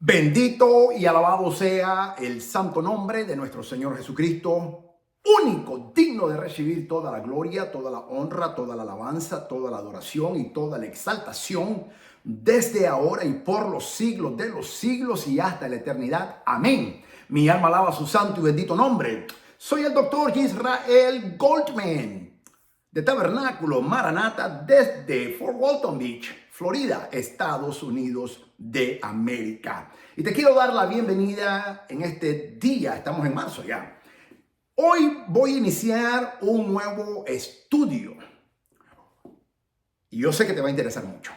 Bendito y alabado sea el santo nombre de nuestro Señor Jesucristo, único, digno de recibir toda la gloria, toda la honra, toda la alabanza, toda la adoración y toda la exaltación, desde ahora y por los siglos de los siglos y hasta la eternidad. Amén. Mi alma alaba su santo y bendito nombre. Soy el doctor Israel Goldman, de Tabernáculo Maranata, desde Fort Walton Beach, Florida, Estados Unidos de América. Y te quiero dar la bienvenida en este día. Estamos en marzo ya. Hoy voy a iniciar un nuevo estudio y yo sé que te va a interesar mucho.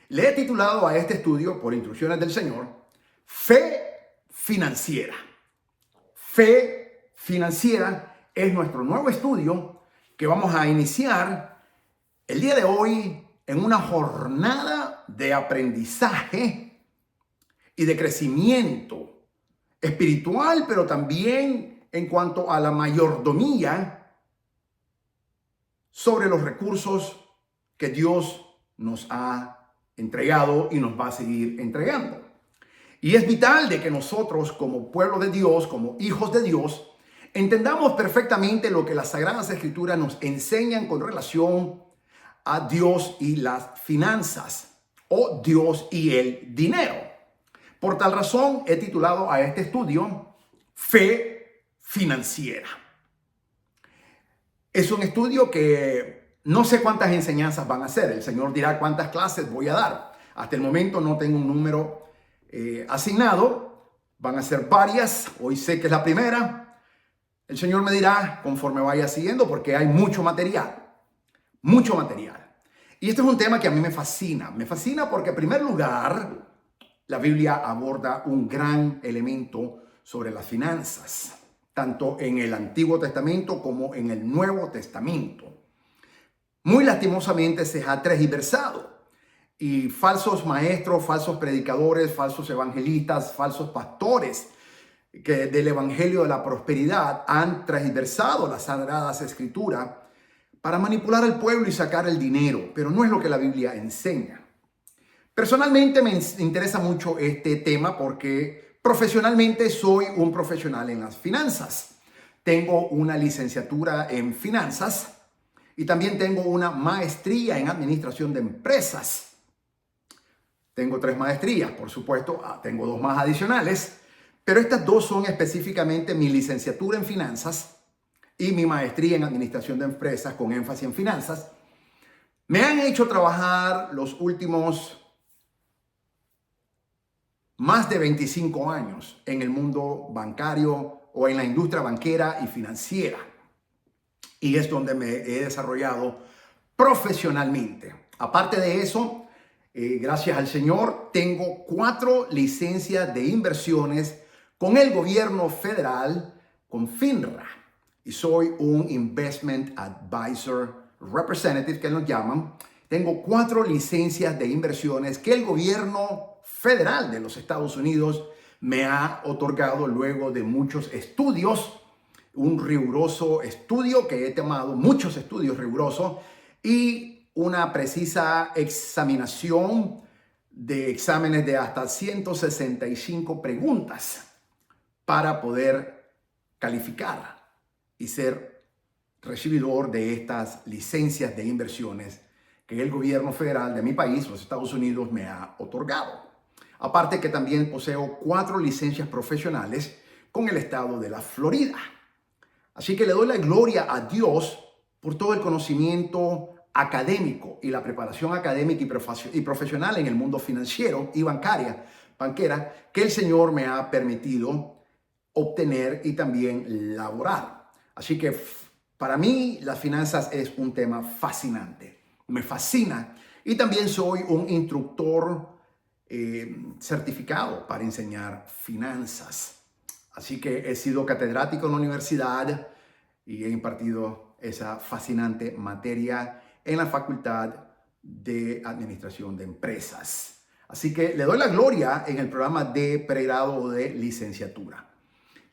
Le he titulado a este estudio, por instrucciones del Señor, Fe Financiera. Fe Financiera es nuestro nuevo estudio que vamos a iniciar el día de hoy en una jornada de aprendizaje y de crecimiento espiritual, pero también en cuanto a la mayordomía sobre los recursos que Dios nos ha entregado y nos va a seguir entregando. Y es vital de que nosotros, como pueblo de Dios, como hijos de Dios, entendamos perfectamente lo que las Sagradas Escrituras nos enseñan con relación a Dios y las finanzas, o Dios y el dinero. Por tal razón, he titulado a este estudio Fe Financiera. Es un estudio que no sé cuántas enseñanzas van a ser. El Señor dirá cuántas clases voy a dar. Hasta el momento no tengo un número asignado. Van a ser varias. Hoy sé que es la primera. El Señor me dirá conforme vaya siguiendo, porque hay mucho material. Mucho material. Y este es un tema que a mí me fascina. Me fascina porque, en primer lugar, la Biblia aborda un gran elemento sobre las finanzas, tanto en el Antiguo Testamento como en el Nuevo Testamento. Muy lastimosamente se ha tergiversado y falsos maestros, falsos predicadores, falsos evangelistas, falsos pastores que del Evangelio de la Prosperidad han tergiversado las Sagradas Escrituras para manipular al pueblo y sacar el dinero, pero no es lo que la Biblia enseña. Personalmente me interesa mucho este tema porque profesionalmente soy un profesional en las finanzas. Tengo una licenciatura en finanzas y también tengo una maestría en administración de empresas. Tengo 3 maestrías, por supuesto, tengo 2 más adicionales, pero estas 2 son específicamente mi licenciatura en finanzas y mi maestría en administración de empresas con énfasis en finanzas. Me han hecho trabajar los últimos más de 25 años en el mundo bancario o en la industria banquera y financiera. Y es donde me he desarrollado profesionalmente. Aparte de eso, gracias al Señor, tengo 4 licencias de inversiones con el gobierno federal, con FINRA. Y soy un Investment Advisor Representative, que nos llaman. Tengo 4 licencias de inversiones que el gobierno federal de los Estados Unidos me ha otorgado luego de muchos estudios, un riguroso estudio que he tomado, muchos estudios rigurosos y una precisa examinación de exámenes de hasta 165 preguntas para poder calificar y ser recibidor de estas licencias de inversiones que el gobierno federal de mi país, los Estados Unidos, me ha otorgado. Aparte que también poseo 4 licencias profesionales con el estado de la Florida. Así que le doy la gloria a Dios por todo el conocimiento académico y la preparación académica y profesional en el mundo financiero y banquera que el Señor me ha permitido obtener y también laborar. Así que para mí las finanzas es un tema fascinante. Me fascina y también soy un instructor certificado para enseñar finanzas. Así que he sido catedrático en la universidad y he impartido esa fascinante materia en la Facultad de Administración de Empresas. Así que le doy la gloria en el programa de pregrado o de licenciatura.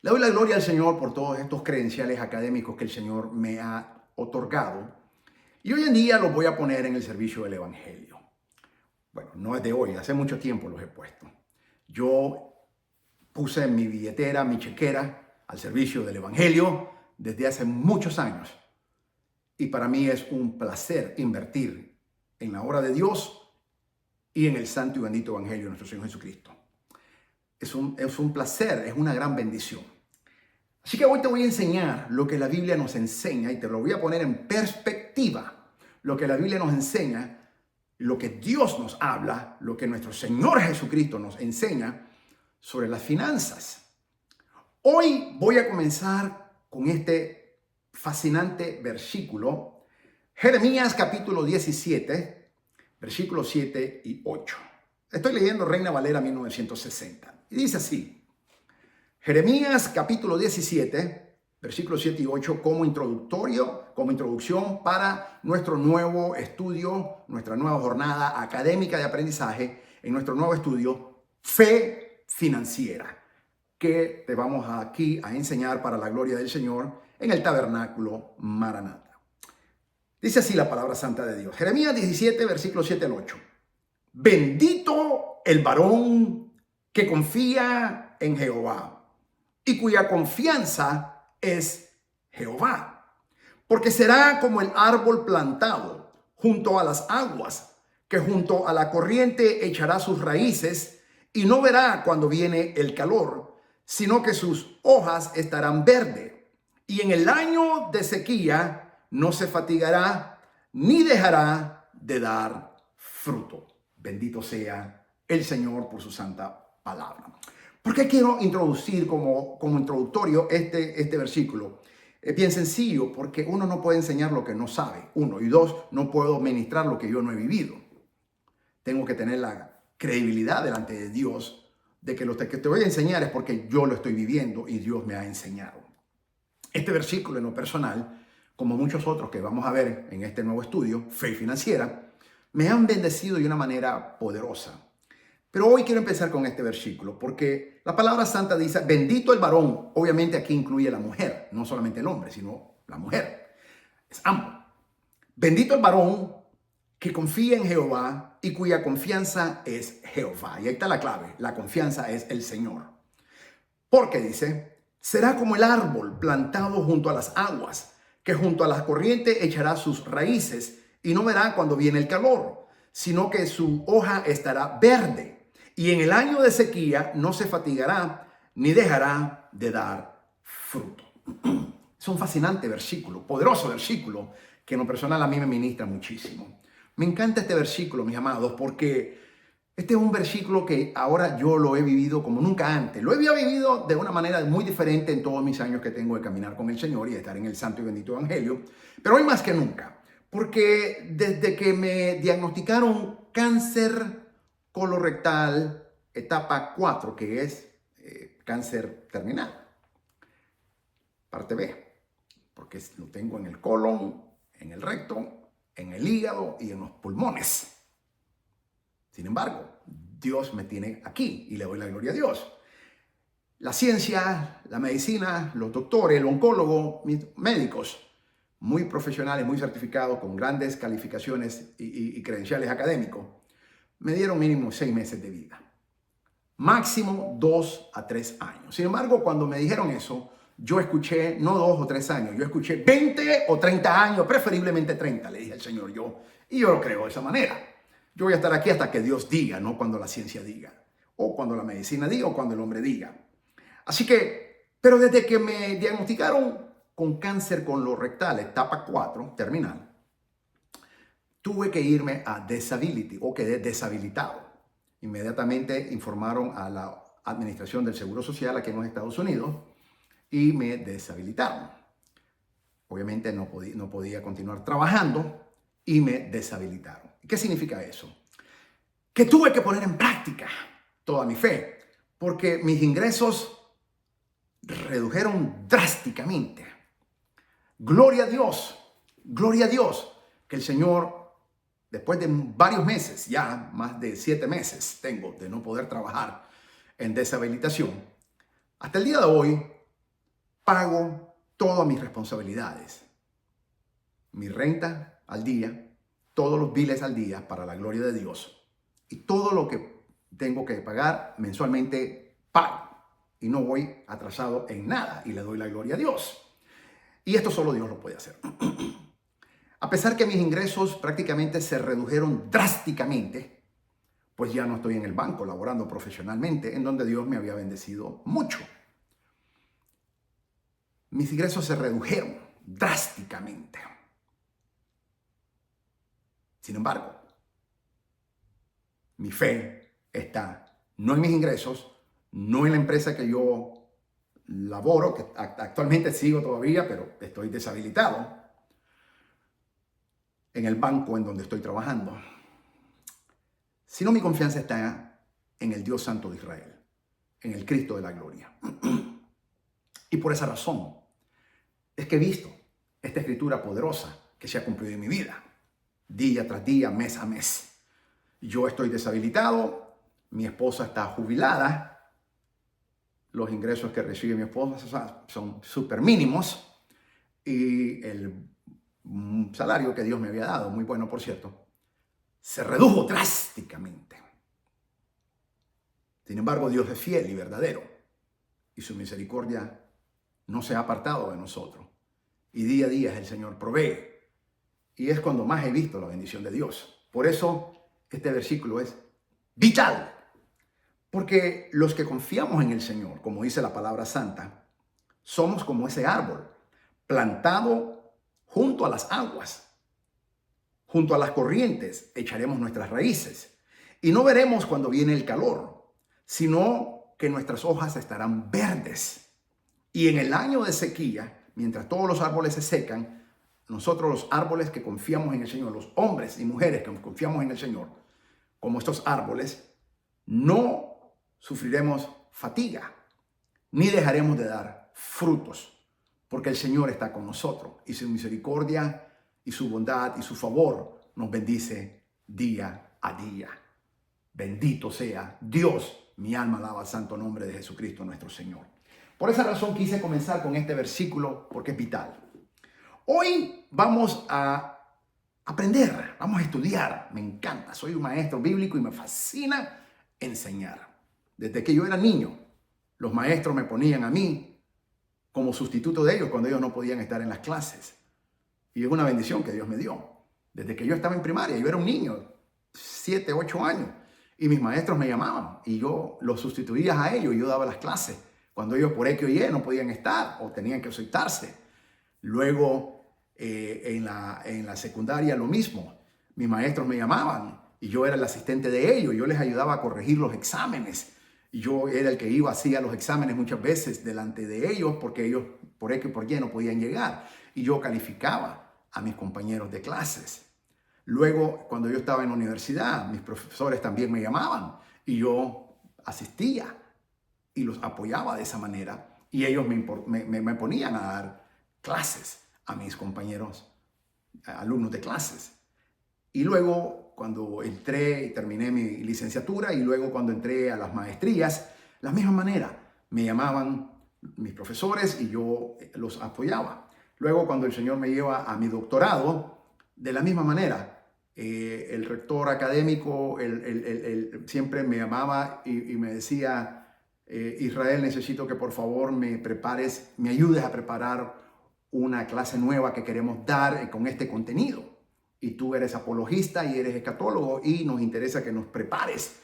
Le doy la gloria al Señor por todos estos credenciales académicos que el Señor me ha otorgado. Y hoy en día los voy a poner en el servicio del Evangelio. Bueno, no es de hoy, hace mucho tiempo los he puesto. Yo puse mi billetera, mi chequera al servicio del Evangelio desde hace muchos años. Y para mí es un placer invertir en la obra de Dios y en el santo y bendito Evangelio de nuestro Señor Jesucristo. Es un placer, es una gran bendición. Así que hoy te voy a enseñar lo que la Biblia nos enseña y te lo voy a poner en perspectiva. Lo que la Biblia nos enseña, lo que Dios nos habla, lo que nuestro Señor Jesucristo nos enseña sobre las finanzas. Hoy voy a comenzar con este fascinante versículo, Jeremías capítulo 17, versículos 7 y 8. Estoy leyendo Reina Valera 1960 y dice así: Jeremías capítulo 17, versículos 7 y 8 como introducción para nuestro nuevo estudio, nuestra nueva jornada académica de aprendizaje en nuestro nuevo estudio Fe Financiera, que te vamos aquí a enseñar para la gloria del Señor en el tabernáculo Maranata. Dice así la palabra santa de Dios. Jeremías 17, versículos 7 al 8. Bendito el varón que confía en Jehová y cuya confianza es Jehová, porque será como el árbol plantado junto a las aguas, que junto a la corriente echará sus raíces y no verá cuando viene el calor, sino que sus hojas estarán verdes, y en el año de sequía no se fatigará ni dejará de dar fruto. Bendito sea el Señor por su santa palabra. ¿Por qué quiero introducir como introductorio este versículo? Es bien sencillo, porque uno no puede enseñar lo que no sabe, uno, y dos, no puedo ministrar lo que yo no he vivido. Tengo que tener la credibilidad delante de Dios de que lo que te voy a enseñar es porque yo lo estoy viviendo y Dios me ha enseñado. Este versículo en lo personal, como muchos otros que vamos a ver en este nuevo estudio, Fe Financiera, me han bendecido de una manera poderosa. Pero hoy quiero empezar con este versículo porque la palabra santa dice, bendito el varón. Obviamente aquí incluye la mujer, no solamente el hombre, sino la mujer. Es ambos. Bendito el varón que confía en Jehová y cuya confianza es Jehová. Y ahí está la clave, la confianza es el Señor. Porque dice, será como el árbol plantado junto a las aguas, que junto a las corrientes echará sus raíces y no verá cuando viene el calor, sino que su hoja estará verde. Y en el año de sequía no se fatigará ni dejará de dar fruto. Es un fascinante versículo, poderoso versículo, que en lo personal a mí me ministra muchísimo. Me encanta este versículo, mis amados, porque este es un versículo que ahora yo lo he vivido como nunca antes. Lo había vivido de una manera muy diferente en todos mis años que tengo de caminar con el Señor y de estar en el santo y bendito evangelio. Pero hoy más que nunca, porque desde que me diagnosticaron cáncer colorectal etapa 4, que es cáncer terminal, parte B, porque lo tengo en el colon, en el recto, en el hígado y en los pulmones. Sin embargo, Dios me tiene aquí y le doy la gloria a Dios. La ciencia, la medicina, los doctores, el oncólogo, mis médicos, muy profesionales, muy certificados, con grandes calificaciones y credenciales académicos, me dieron mínimo 6 meses de vida. Máximo 2 a 3 años. Sin embargo, cuando me dijeron eso, yo escuché no 2 o 3 años, yo escuché 20 o 30 años, preferiblemente 30, le dije al Señor yo. Y yo lo creo de esa manera. Yo voy a estar aquí hasta que Dios diga, no cuando la ciencia diga, o cuando la medicina diga, o cuando el hombre diga. Así que, pero desde que me diagnosticaron con cáncer colorectal, etapa 4, terminal, tuve que irme a disability o quedé deshabilitado. Inmediatamente informaron a la Administración del Seguro Social aquí en los Estados Unidos y me deshabilitaron. Obviamente no podía continuar trabajando y me deshabilitaron. ¿Qué significa eso? Que tuve que poner en práctica toda mi fe, porque mis ingresos redujeron drásticamente. Gloria a Dios, que el Señor, después de varios meses, ya más de 7 meses tengo de no poder trabajar en deshabilitación, hasta el día de hoy pago todas mis responsabilidades. Mi renta al día, todos los biles al día para la gloria de Dios y todo lo que tengo que pagar mensualmente, pago. Y no voy atrasado en nada y le doy la gloria a Dios. Y esto solo Dios lo puede hacer. A pesar que mis ingresos prácticamente se redujeron drásticamente, pues ya no estoy en el banco laborando profesionalmente, en donde Dios me había bendecido mucho. Mis ingresos se redujeron drásticamente. Sin embargo, mi fe está no en mis ingresos, no en la empresa que yo laboro, que actualmente sigo todavía, pero estoy deshabilitado, en el banco en donde estoy trabajando, sino mi confianza está en el Dios Santo de Israel, en el Cristo de la gloria. Y por esa razón es que he visto esta escritura poderosa que se ha cumplido en mi vida, día tras día, mes a mes. Yo estoy deshabilitado, mi esposa está jubilada, los ingresos que recibe mi esposa son súper mínimos y el salario que Dios me había dado, muy bueno por cierto, se redujo drásticamente. Sin embargo, Dios es fiel y verdadero y su misericordia no se ha apartado de nosotros. Y día a día el Señor provee. Y es cuando más he visto la bendición de Dios. Por eso este versículo es vital. Porque los que confiamos en el Señor, como dice la palabra santa, somos como ese árbol plantado junto a las aguas. Junto a las corrientes echaremos nuestras raíces. Y no veremos cuando viene el calor, sino que nuestras hojas estarán verdes. Y en el año de sequía, mientras todos los árboles se secan, nosotros los árboles que confiamos en el Señor, los hombres y mujeres que confiamos en el Señor, como estos árboles, no sufriremos fatiga, ni dejaremos de dar frutos, porque el Señor está con nosotros y su misericordia y su bondad y su favor nos bendice día a día. Bendito sea Dios, mi alma alaba el santo nombre de Jesucristo nuestro Señor. Por esa razón quise comenzar con este versículo porque es vital. Hoy vamos a aprender, vamos a estudiar. Me encanta, soy un maestro bíblico y me fascina enseñar. Desde que yo era niño, los maestros me ponían a mí como sustituto de ellos cuando ellos no podían estar en las clases. Y es una bendición que Dios me dio. Desde que yo estaba en primaria, yo era un niño, 7, 8 años, y mis maestros me llamaban y yo los sustituía a ellos y yo daba las clases cuando ellos por X o Y no podían estar o tenían que ausentarse. Luego, en la secundaria lo mismo. Mis maestros me llamaban y yo era el asistente de ellos. Yo les ayudaba a corregir los exámenes. Y yo era el que iba, hacía los exámenes muchas veces delante de ellos porque ellos por X o por Y no podían llegar. Y yo calificaba a mis compañeros de clases. Luego, cuando yo estaba en la universidad, mis profesores también me llamaban y yo asistía y los apoyaba de esa manera. Y ellos me ponían a dar clases a mis compañeros, alumnos de clases. Y luego, cuando entré y terminé mi licenciatura, y luego cuando entré a las maestrías, la misma manera, me llamaban mis profesores y yo los apoyaba. Luego, cuando el Señor me lleva a mi doctorado, de la misma manera, el rector académico siempre me llamaba y me decía, Israel, necesito que por favor me ayudes a preparar una clase nueva que queremos dar con este contenido. Y tú eres apologista y eres escatólogo y nos interesa que nos prepares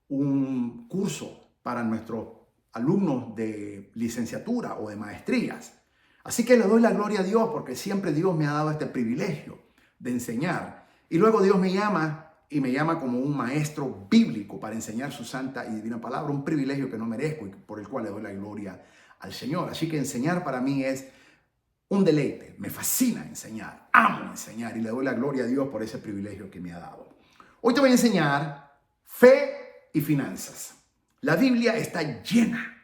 un curso para nuestros alumnos de licenciatura o de maestrías. Así que le doy la gloria a Dios porque siempre Dios me ha dado este privilegio de enseñar. Y luego Dios me llama y me llama como un maestro bíblico para enseñar su santa y divina palabra, un privilegio que no merezco y por el cual le doy la gloria al Señor. Así que enseñar para mí es un deleite, me fascina enseñar, amo enseñar y le doy la gloria a Dios por ese privilegio que me ha dado. Hoy te voy a enseñar fe y finanzas. La Biblia está llena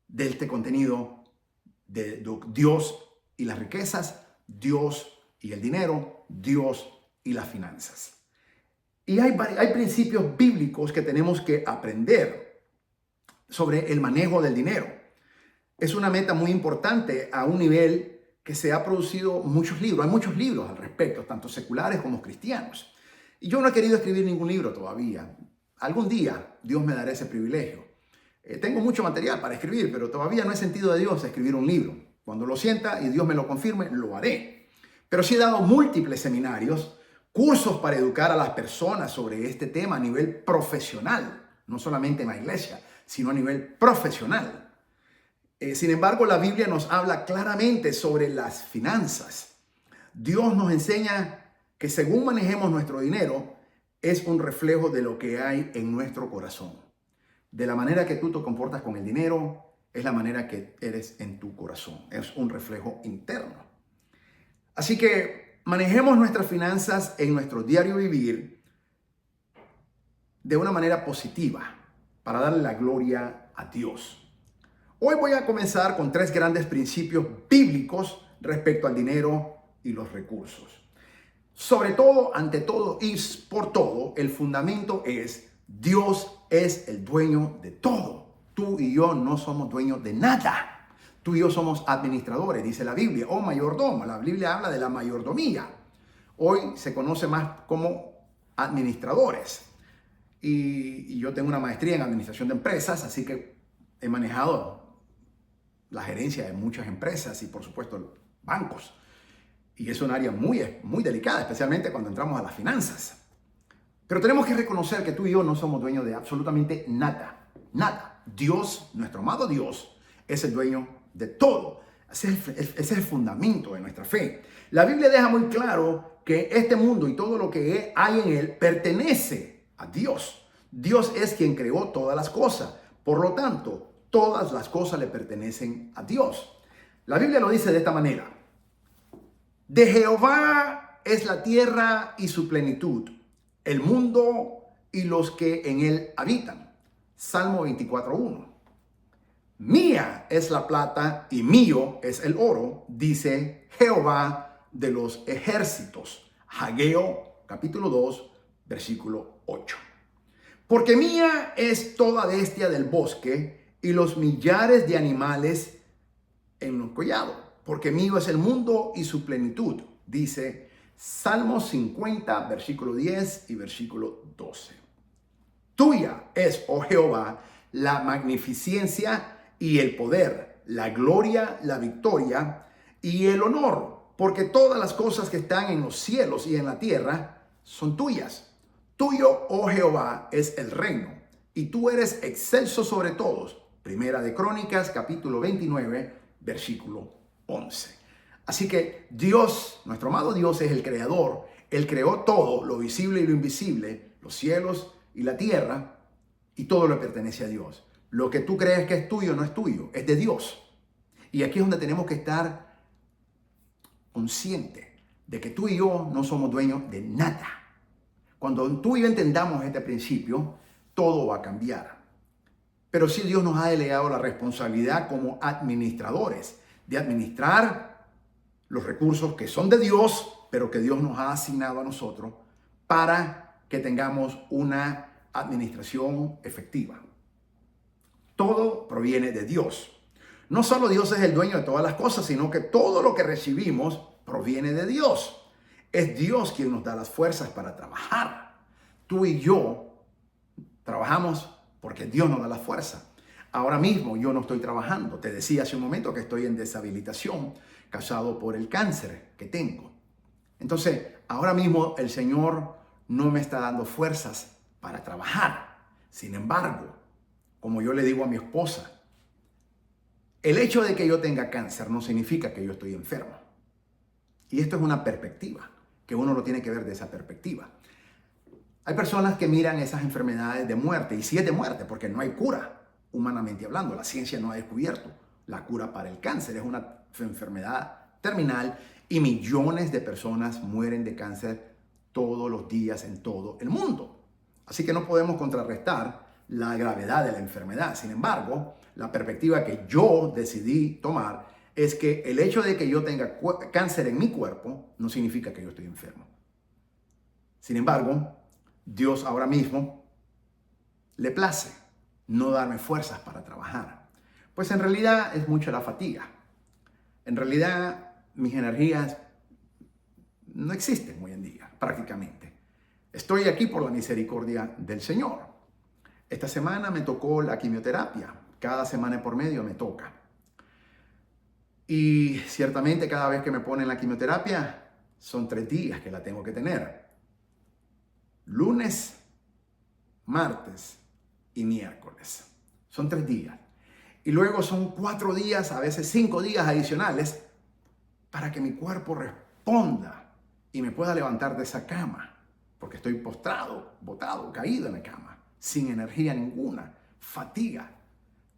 de este contenido de Dios y las riquezas, Dios y el dinero, Dios y las finanzas. Y hay principios bíblicos que tenemos que aprender sobre el manejo del dinero. Es una meta muy importante a un nivel que se ha producido muchos libros. Hay muchos libros al respecto, tanto seculares como cristianos. Y yo no he querido escribir ningún libro todavía. Algún día Dios me dará ese privilegio. Tengo mucho material para escribir, pero todavía no he sentido de Dios escribir un libro. Cuando lo sienta y Dios me lo confirme, lo haré. Pero sí he dado múltiples seminarios, cursos para educar a las personas sobre este tema a nivel profesional, no solamente en la iglesia, sino a nivel profesional. Sin embargo, la Biblia nos habla claramente sobre las finanzas. Dios nos enseña que según manejemos nuestro dinero, es un reflejo de lo que hay en nuestro corazón. De la manera que tú te comportas con el dinero, es la manera que eres en tu corazón. Es un reflejo interno. Así que manejemos nuestras finanzas en nuestro diario vivir de una manera positiva para darle la gloria a Dios. Hoy voy a comenzar con 3 grandes principios bíblicos respecto al dinero y los recursos. Sobre todo, ante todo y por todo, el fundamento es: Dios es el dueño de todo. Tú y yo no somos dueños de nada. Tú y yo somos administradores, dice la Biblia, o mayordomo. La Biblia habla de la mayordomía. Hoy se conoce más como administradores. Y yo tengo una maestría en administración de empresas, así que he manejado la gerencia de muchas empresas y, por supuesto, bancos. Y es un área muy delicada, especialmente cuando entramos a las finanzas. Pero tenemos que reconocer que tú y yo no somos dueños de absolutamente nada. Nada. Dios, nuestro amado Dios, es el dueño de todo. Ese es el fundamento de nuestra fe. La Biblia deja muy claro que este mundo y todo lo que hay en él pertenece a Dios. Dios es quien creó todas las cosas. Por lo tanto, todas las cosas le pertenecen a Dios. La Biblia lo dice de esta manera: de Jehová es la tierra y su plenitud, el mundo y los que en él habitan. Salmo 24:1. Mía es la plata y mío es el oro, dice Jehová de los ejércitos. Ageo capítulo 2, versículo 8. Porque mía es toda bestia del bosque y los millares de animales en los collados. Porque mío es el mundo y su plenitud, dice Salmo 50, versículo 10 y versículo 12. Tuya es, oh Jehová, la magnificencia y el poder, la gloria, la victoria y el honor, porque todas las cosas que están en los cielos y en la tierra son tuyas. Tuyo, oh Jehová, es el reino, y tú eres excelso sobre todos. Primera de Crónicas, capítulo 29, versículo 11. Así que Dios, nuestro amado Dios, es el creador. Él creó todo, lo visible y lo invisible, los cielos y la tierra, y todo le pertenece a Dios. Lo que tú crees que es tuyo no es tuyo, es de Dios. Y aquí es donde tenemos que estar conscientes de que tú y yo no somos dueños de nada. Cuando tú y yo entendamos este principio, todo va a cambiar. Pero sí, Dios nos ha delegado la responsabilidad como administradores de administrar los recursos que son de Dios, pero que Dios nos ha asignado a nosotros para que tengamos una administración efectiva. Todo proviene de Dios. No solo Dios es el dueño de todas las cosas, sino que todo lo que recibimos proviene de Dios. Es Dios quien nos da las fuerzas para trabajar. Tú y yo trabajamos porque Dios nos da la fuerza. Ahora mismo yo no estoy trabajando. Te decía hace un momento que estoy en deshabilitación, causado por el cáncer que tengo. Entonces, ahora mismo el Señor no me está dando fuerzas para trabajar. Sin embargo, como yo le digo a mi esposa, el hecho de que yo tenga cáncer no significa que yo estoy enfermo. Y esto es una perspectiva, que uno lo tiene que ver de esa perspectiva. Hay personas que miran esas enfermedades de muerte, y sí es de muerte, porque no hay cura, humanamente hablando. La ciencia no ha descubierto la cura para el cáncer. Es una enfermedad terminal y millones de personas mueren de cáncer todos los días en todo el mundo. Así que no podemos contrarrestar la gravedad de la enfermedad. Sin embargo, la perspectiva que yo decidí tomar es que el hecho de que yo tenga cáncer en mi cuerpo no significa que yo estoy enfermo. Sin embargo, Dios ahora mismo le place no darme fuerzas para trabajar. Pues en realidad es mucha la fatiga. En realidad mis energías no existen hoy en día, prácticamente. Estoy aquí por la misericordia del Señor. Esta semana me tocó la quimioterapia. Cada semana por medio me toca. Y ciertamente cada vez que me ponen la quimioterapia, son 3 días que la tengo que tener. Lunes, martes y miércoles. Son 3 días. Y luego son 4 días, a veces 5 días adicionales, para que mi cuerpo responda y me pueda levantar de esa cama. Porque estoy postrado, botado, caído en la cama, sin energía ninguna, fatiga,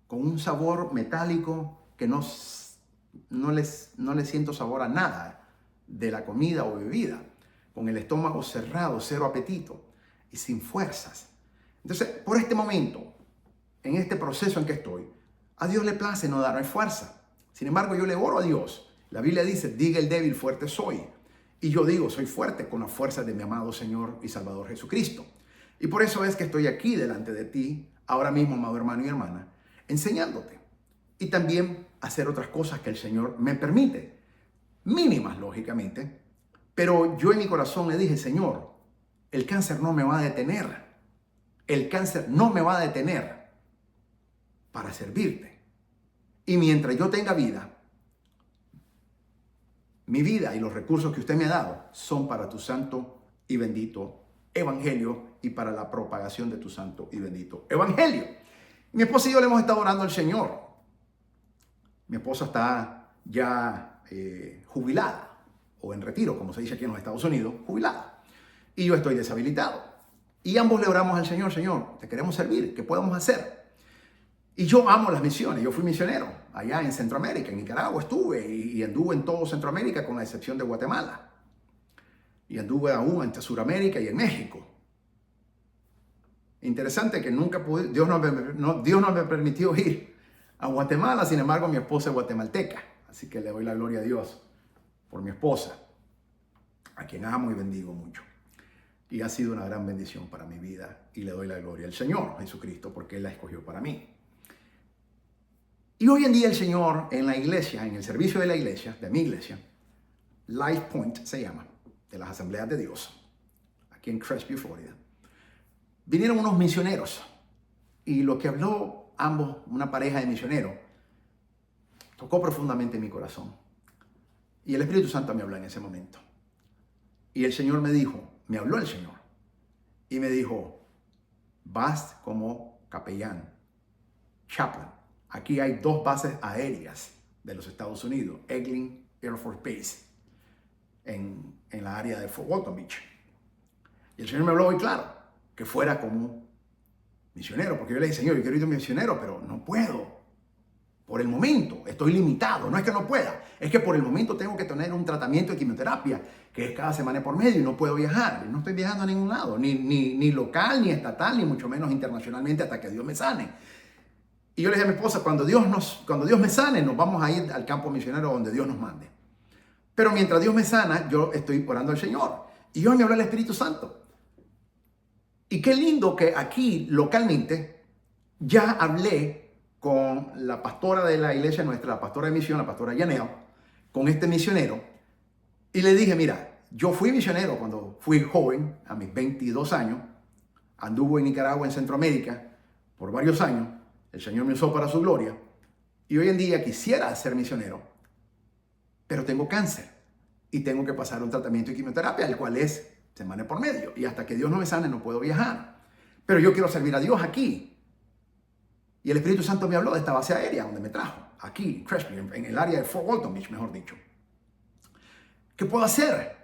con un sabor metálico que no le siento sabor a nada de la comida o bebida, con el estómago cerrado, cero apetito y sin fuerzas. Entonces, por este momento, en este proceso en que estoy, a Dios le place no darme fuerza. Sin embargo, yo le oro a Dios. La Biblia dice, diga el débil, fuerte soy. Y yo digo, soy fuerte con la fuerza de mi amado Señor y Salvador Jesucristo. Y por eso es que estoy aquí delante de ti, ahora mismo, amado hermano y hermana, enseñándote. Y también hacer otras cosas que el Señor me permite. Mínimas, lógicamente. Pero yo en mi corazón le dije, Señor, el cáncer no me va a detener. El cáncer no me va a detener para servirte. Y mientras yo tenga vida, mi vida y los recursos que usted me ha dado son para tu santo y bendito evangelio y para la propagación de tu santo y bendito evangelio. Mi esposa y yo le hemos estado orando al Señor. Mi esposa está ya jubilada o en retiro, como se dice aquí en los Estados Unidos, jubilada. Y yo estoy deshabilitado. Y ambos le oramos al Señor, Señor, te queremos servir, ¿qué podemos hacer? Y yo amo las misiones, yo fui misionero allá en Centroamérica, en Nicaragua estuve y anduve en todo Centroamérica con la excepción de Guatemala. Y anduve aún en Sudamérica y en México. Interesante que nunca pude, Dios no me permitió ir a Guatemala, sin embargo mi esposa es guatemalteca, así que le doy la gloria a Dios por mi esposa, a quien amo y bendigo mucho. Y ha sido una gran bendición para mi vida y le doy la gloria al Señor Jesucristo porque Él la escogió para mí. Y hoy en día el Señor en la iglesia, en el servicio de la iglesia, de mi iglesia, Life Point se llama, de las Asambleas de Dios, aquí en Crestview, Florida, vinieron unos misioneros y lo que habló ambos, una pareja de misioneros, tocó profundamente mi corazón. Y el Espíritu Santo me habló en ese momento. Y el Señor me dijo, me habló el Señor, y me dijo, vas como capellán, chaplain. Aquí hay 2 bases aéreas de los Estados Unidos, Eglin Air Force Base, en la área de Fort Walton Beach. Y el Señor me habló muy claro, que fuera como misionero, porque yo le dije, Señor, yo quiero ir de misionero, pero no puedo. Por el momento estoy limitado, no es que no pueda, es que por el momento tengo que tener un tratamiento de quimioterapia, que es cada semana por medio y no puedo viajar. No estoy viajando a ningún lado, ni local, ni estatal, ni mucho menos internacionalmente hasta que Dios me sane. Y yo le dije a mi esposa, cuando Dios me sane, nos vamos a ir al campo misionero donde Dios nos mande. Pero mientras Dios me sana, yo estoy orando al Señor. Y hoy me habló el Espíritu Santo. Y qué lindo que aquí, localmente, ya hablé con la pastora de la iglesia nuestra, la pastora de misión, la pastora Yaneo, con este misionero. Y le dije, mira, yo fui misionero cuando fui joven, a mis 22 años. Anduve en Nicaragua, en Centroamérica, por varios años. El Señor me usó para su gloria. Y hoy en día quisiera ser misionero, pero tengo cáncer y tengo que pasar un tratamiento de quimioterapia, el cual es semana por medio. Y hasta que Dios no me sane no puedo viajar. Pero yo quiero servir a Dios aquí. Y el Espíritu Santo me habló de esta base aérea donde me trajo, aquí en Crestview, en el área de Fort Walton Beach, mejor dicho. ¿Qué puedo hacer?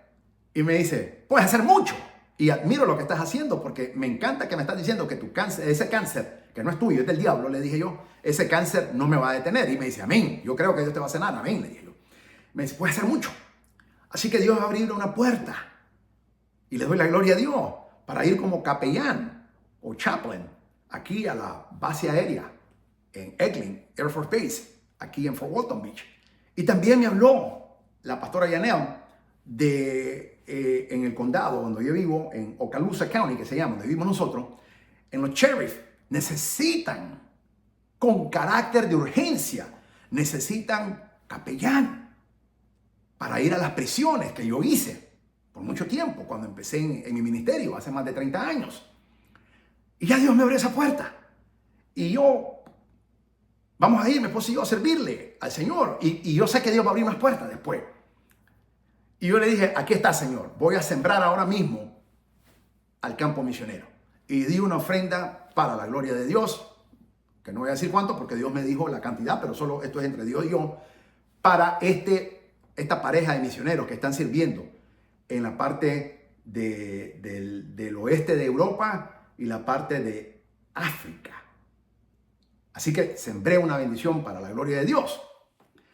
Y me dice, puedes hacer mucho. Y admiro lo que estás haciendo porque me encanta que me estás diciendo que tu cáncer, ese cáncer, que no es tuyo, es del diablo, le dije yo, ese cáncer no me va a detener. Y me dice, amén, yo creo que Dios te va a sanar, amén, le dije yo. Me dice, puedes hacer mucho. Así que Dios va a abrir una puerta. Y le doy la gloria a Dios para ir como capellán o chaplain aquí a la base aérea en Eglin Air Force Base, aquí en Fort Walton Beach. Y también me habló la pastora Yanel en el condado donde yo vivo, en Okaloosa County, que se llama, donde vivimos nosotros, en los sheriff, necesitan, con carácter de urgencia, necesitan capellán para ir a las prisiones que yo hice por mucho tiempo, cuando empecé en mi ministerio, hace más de 30 años. Y ya Dios me abrió esa puerta. Y yo, vamos a ir, mi esposo y yo, a servirle al Señor. Y yo sé que Dios va a abrir más puertas después. Y yo le dije, aquí está, Señor, voy a sembrar ahora mismo al campo misionero. Y di una ofrenda para la gloria de Dios, que no voy a decir cuánto porque Dios me dijo la cantidad, pero solo esto es entre Dios y yo, para esta pareja de misioneros que están sirviendo en la parte del oeste de Europa y la parte de África. Así que sembré una bendición para la gloria de Dios.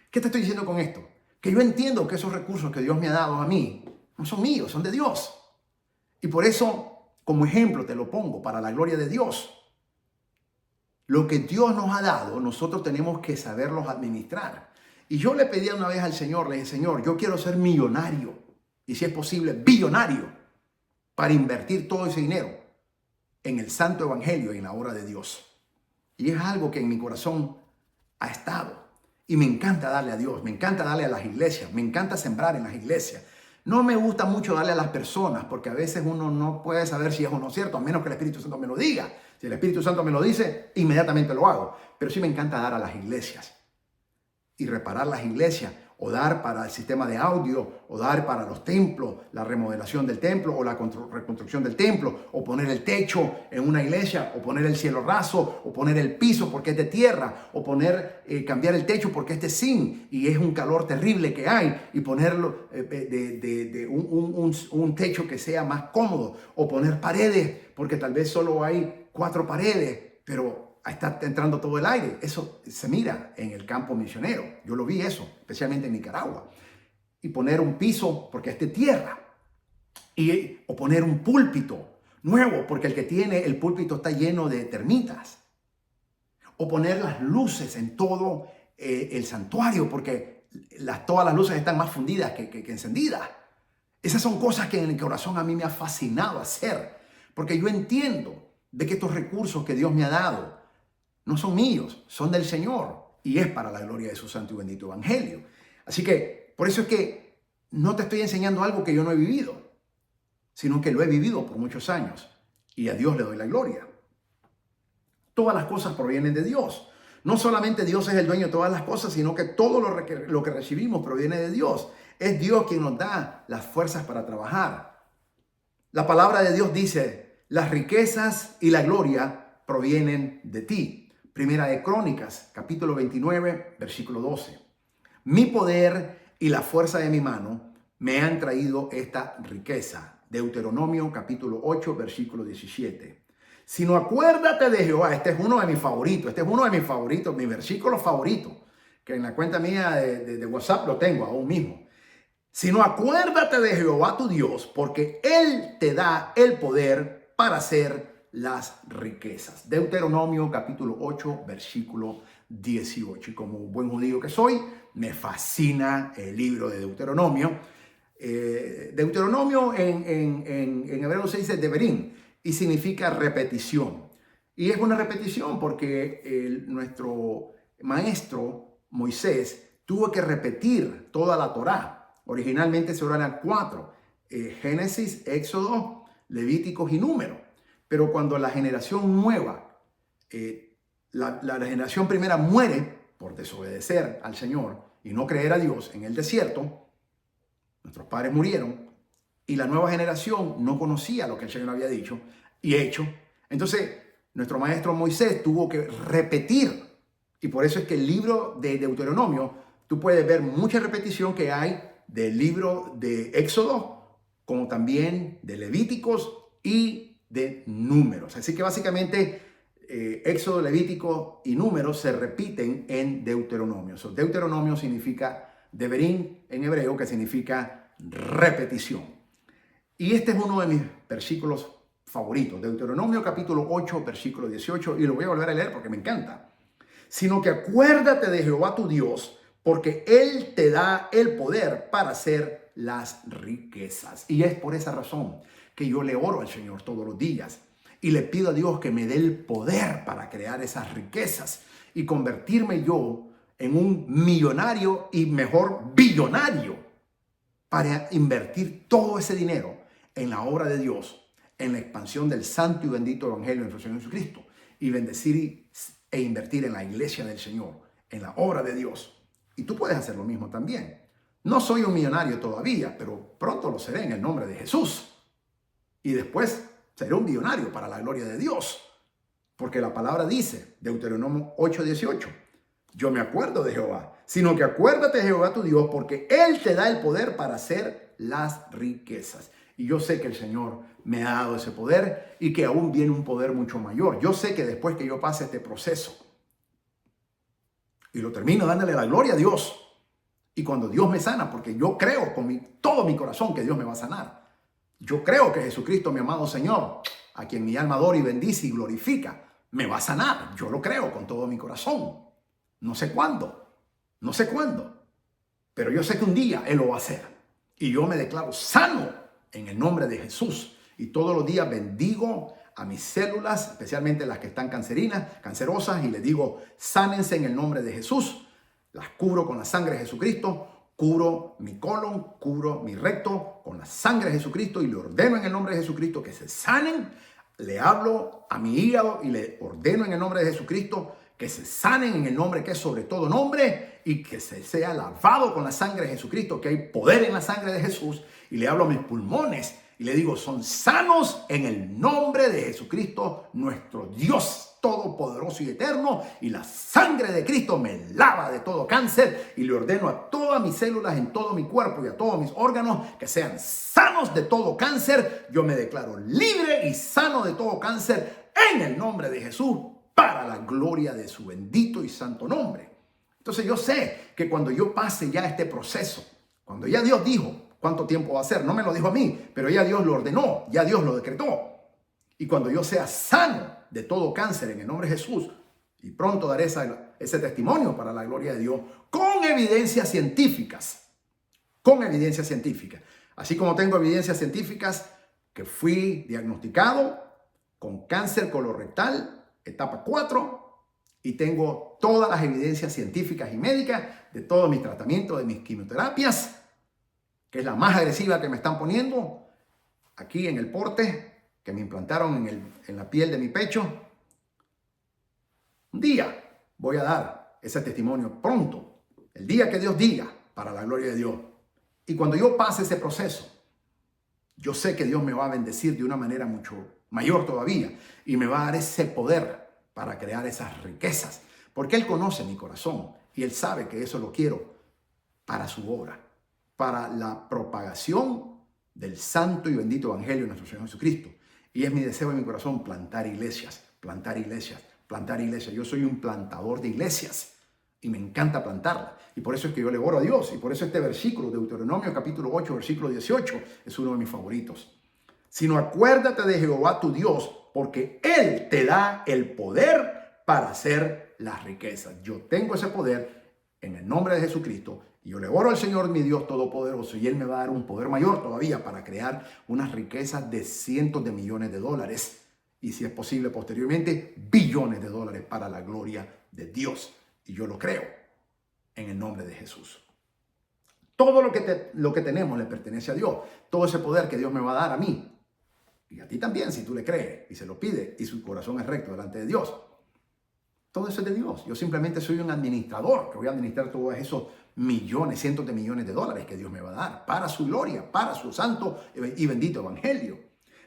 ¿Qué te estoy diciendo con esto? Que yo entiendo que esos recursos que Dios me ha dado a mí no son míos, son de Dios. Y por eso, como ejemplo, te lo pongo para la gloria de Dios. Lo que Dios nos ha dado, nosotros tenemos que saberlos administrar. Y yo le pedí una vez al Señor, le dije, Señor, yo quiero ser millonario. Y si es posible, billonario. Para invertir todo ese dinero en el santo evangelio y en la obra de Dios. Y es algo que en mi corazón ha estado. Y me encanta darle a Dios, me encanta darle a las iglesias, me encanta sembrar en las iglesias. No me gusta mucho darle a las personas porque a veces uno no puede saber si es o no cierto, a menos que el Espíritu Santo me lo diga. Si el Espíritu Santo me lo dice, inmediatamente lo hago. Pero sí me encanta dar a las iglesias y reparar las iglesias, o dar para el sistema de audio, o dar para los templos, la remodelación del templo, o la reconstrucción del templo, o poner el techo en una iglesia, o poner el cielo raso, o poner el piso porque es de tierra, o cambiar el techo porque es de zinc y es un calor terrible que hay, y ponerlo un techo que sea más cómodo, o poner paredes porque tal vez solo hay 4 paredes, pero está entrando todo el aire. Eso se mira en el campo misionero. Yo lo vi eso, especialmente en Nicaragua. Y poner un piso porque es de tierra. O poner un púlpito nuevo porque el que tiene el púlpito está lleno de termitas. O poner las luces en todo el santuario porque todas las luces están más fundidas que encendidas. Esas son cosas que en el corazón a mí me ha fascinado hacer. Porque yo entiendo de que estos recursos que Dios me ha dado no son míos, son del Señor y es para la gloria de su santo y bendito evangelio. Así que por eso es que no te estoy enseñando algo que yo no he vivido, sino que lo he vivido por muchos años y a Dios le doy la gloria. Todas las cosas provienen de Dios. No solamente Dios es el dueño de todas las cosas, sino que todo lo que recibimos proviene de Dios. Es Dios quien nos da las fuerzas para trabajar. La palabra de Dios dice, las riquezas y la gloria provienen de ti. Primera de Crónicas, capítulo 29, versículo 12. Mi poder y la fuerza de mi mano me han traído esta riqueza. Deuteronomio, capítulo 8, versículo 17. Sino acuérdate de Jehová. Este es uno de mis favoritos. Mi versículo favorito. Que en la cuenta mía de WhatsApp lo tengo aún mismo. Sino acuérdate de Jehová tu Dios, porque Él te da el poder para hacer las riquezas. Deuteronomio capítulo 8, versículo 18. Y como buen judío que soy, me fascina el libro de Deuteronomio. Deuteronomio en hebreo se dice deverín y significa repetición. Y es una repetición porque nuestro maestro Moisés tuvo que repetir toda la Torá. Originalmente se eran 4, Génesis, Éxodo, Levíticos y Números. Pero cuando la generación nueva, la generación primera muere por desobedecer al Señor y no creer a Dios en el desierto, nuestros padres murieron y la nueva generación no conocía lo que el Señor había dicho y hecho. Entonces, nuestro maestro Moisés tuvo que repetir. Y por eso es que el libro de Deuteronomio, tú puedes ver mucha repetición que hay del libro de Éxodo, como también de Levíticos y de Números. Así que básicamente Éxodo, Levítico y Números se repiten en Deuteronomio. Deuteronomio significa deverín en hebreo, que significa repetición. Y este es uno de mis versículos favoritos. Deuteronomio capítulo 8, versículo 18. Y lo voy a volver a leer porque me encanta. Sino que acuérdate de Jehová tu Dios, porque Él te da el poder para hacer las riquezas. Y es por esa razón que yo le oro al Señor todos los días y le pido a Dios que me dé el poder para crear esas riquezas y convertirme yo en un millonario y mejor billonario para invertir todo ese dinero en la obra de Dios, en la expansión del santo y bendito evangelio de nuestro Señor Jesucristo y bendecir e invertir en la iglesia del Señor, en la obra de Dios. Y tú puedes hacer lo mismo también. No soy un millonario todavía, pero pronto lo seré en el nombre de Jesús. Y después seré un millonario para la gloria de Dios. Porque la palabra dice, Deuteronomio 8:18, yo me acuerdo de Jehová, sino que acuérdate de Jehová tu Dios, porque Él te da el poder para hacer las riquezas. Y yo sé que el Señor me ha dado ese poder y que aún viene un poder mucho mayor. Yo sé que después que yo pase este proceso y lo termino dándole la gloria a Dios, y cuando Dios me sana, porque yo creo con todo mi corazón que Dios me va a sanar. Yo creo que Jesucristo, mi amado Señor, a quien mi alma adora y bendice y glorifica, me va a sanar. Yo lo creo con todo mi corazón. No sé cuándo, pero yo sé que un día Él lo va a hacer. Y yo me declaro sano en el nombre de Jesús. Y todos los días bendigo a mis células, especialmente las que están cancerosas, y les digo, sánense en el nombre de Jesús. Las cubro con la sangre de Jesucristo. Cubro mi colon, cubro mi recto con la sangre de Jesucristo y le ordeno en el nombre de Jesucristo que se sanen. Le hablo a mi hígado y le ordeno en el nombre de Jesucristo que se sanen en el nombre que es sobre todo nombre y que se sea lavado con la sangre de Jesucristo, que hay poder en la sangre de Jesús. Y le hablo a mis pulmones y le digo, son sanos en el nombre de Jesucristo, nuestro Dios todopoderoso y eterno, y la sangre de Cristo me lava de todo cáncer. Y le ordeno a todas mis células en todo mi cuerpo y a todos mis órganos que sean sanos de todo cáncer. Yo me declaro libre y sano de todo cáncer en el nombre de Jesús, para la gloria de su bendito y santo nombre. Entonces yo sé que cuando yo pase ya este proceso, cuando ya Dios dijo cuánto tiempo va a ser, no me lo dijo a mí, pero ya Dios lo ordenó, ya Dios lo decretó. Y cuando yo sea sano de todo cáncer en el nombre de Jesús, y pronto daré ese testimonio para la gloria de Dios, con evidencias científicas, así como tengo evidencias científicas que fui diagnosticado con cáncer colorectal, etapa 4, y tengo todas las evidencias científicas y médicas de todos mis tratamientos, de mis quimioterapias, que es la más agresiva que me están poniendo aquí en el porte, que me implantaron en la piel de mi pecho. Un día voy a dar ese testimonio pronto, el día que Dios diga, para la gloria de Dios. Y cuando yo pase ese proceso, yo sé que Dios me va a bendecir de una manera mucho mayor todavía y me va a dar ese poder para crear esas riquezas, porque Él conoce mi corazón y Él sabe que eso lo quiero para su obra, para la propagación del santo y bendito evangelio de nuestro Señor Jesucristo. Y es mi deseo en mi corazón plantar iglesias. Yo soy un plantador de iglesias y me encanta plantarlas. Y por eso es que yo le oro a Dios. Y por eso este versículo, Deuteronomio capítulo 8, versículo 18, es uno de mis favoritos. Sino acuérdate de Jehová tu Dios, porque Él te da el poder para hacer las riquezas. Yo tengo ese poder en el nombre de Jesucristo. Y yo le oro al Señor, mi Dios todopoderoso, y Él me va a dar un poder mayor todavía para crear unas riquezas de cientos de millones de dólares. Y si es posible, posteriormente, billones de dólares para la gloria de Dios. Y yo lo creo en el nombre de Jesús. Todo lo que tenemos le pertenece a Dios. Todo ese poder que Dios me va a dar a mí. Y a ti también, si tú le crees y se lo pides y su corazón es recto delante de Dios. Todo eso es de Dios. Yo simplemente soy un administrador que voy a administrar todos esos millones, cientos de millones de dólares que Dios me va a dar para su gloria, para su santo y bendito evangelio.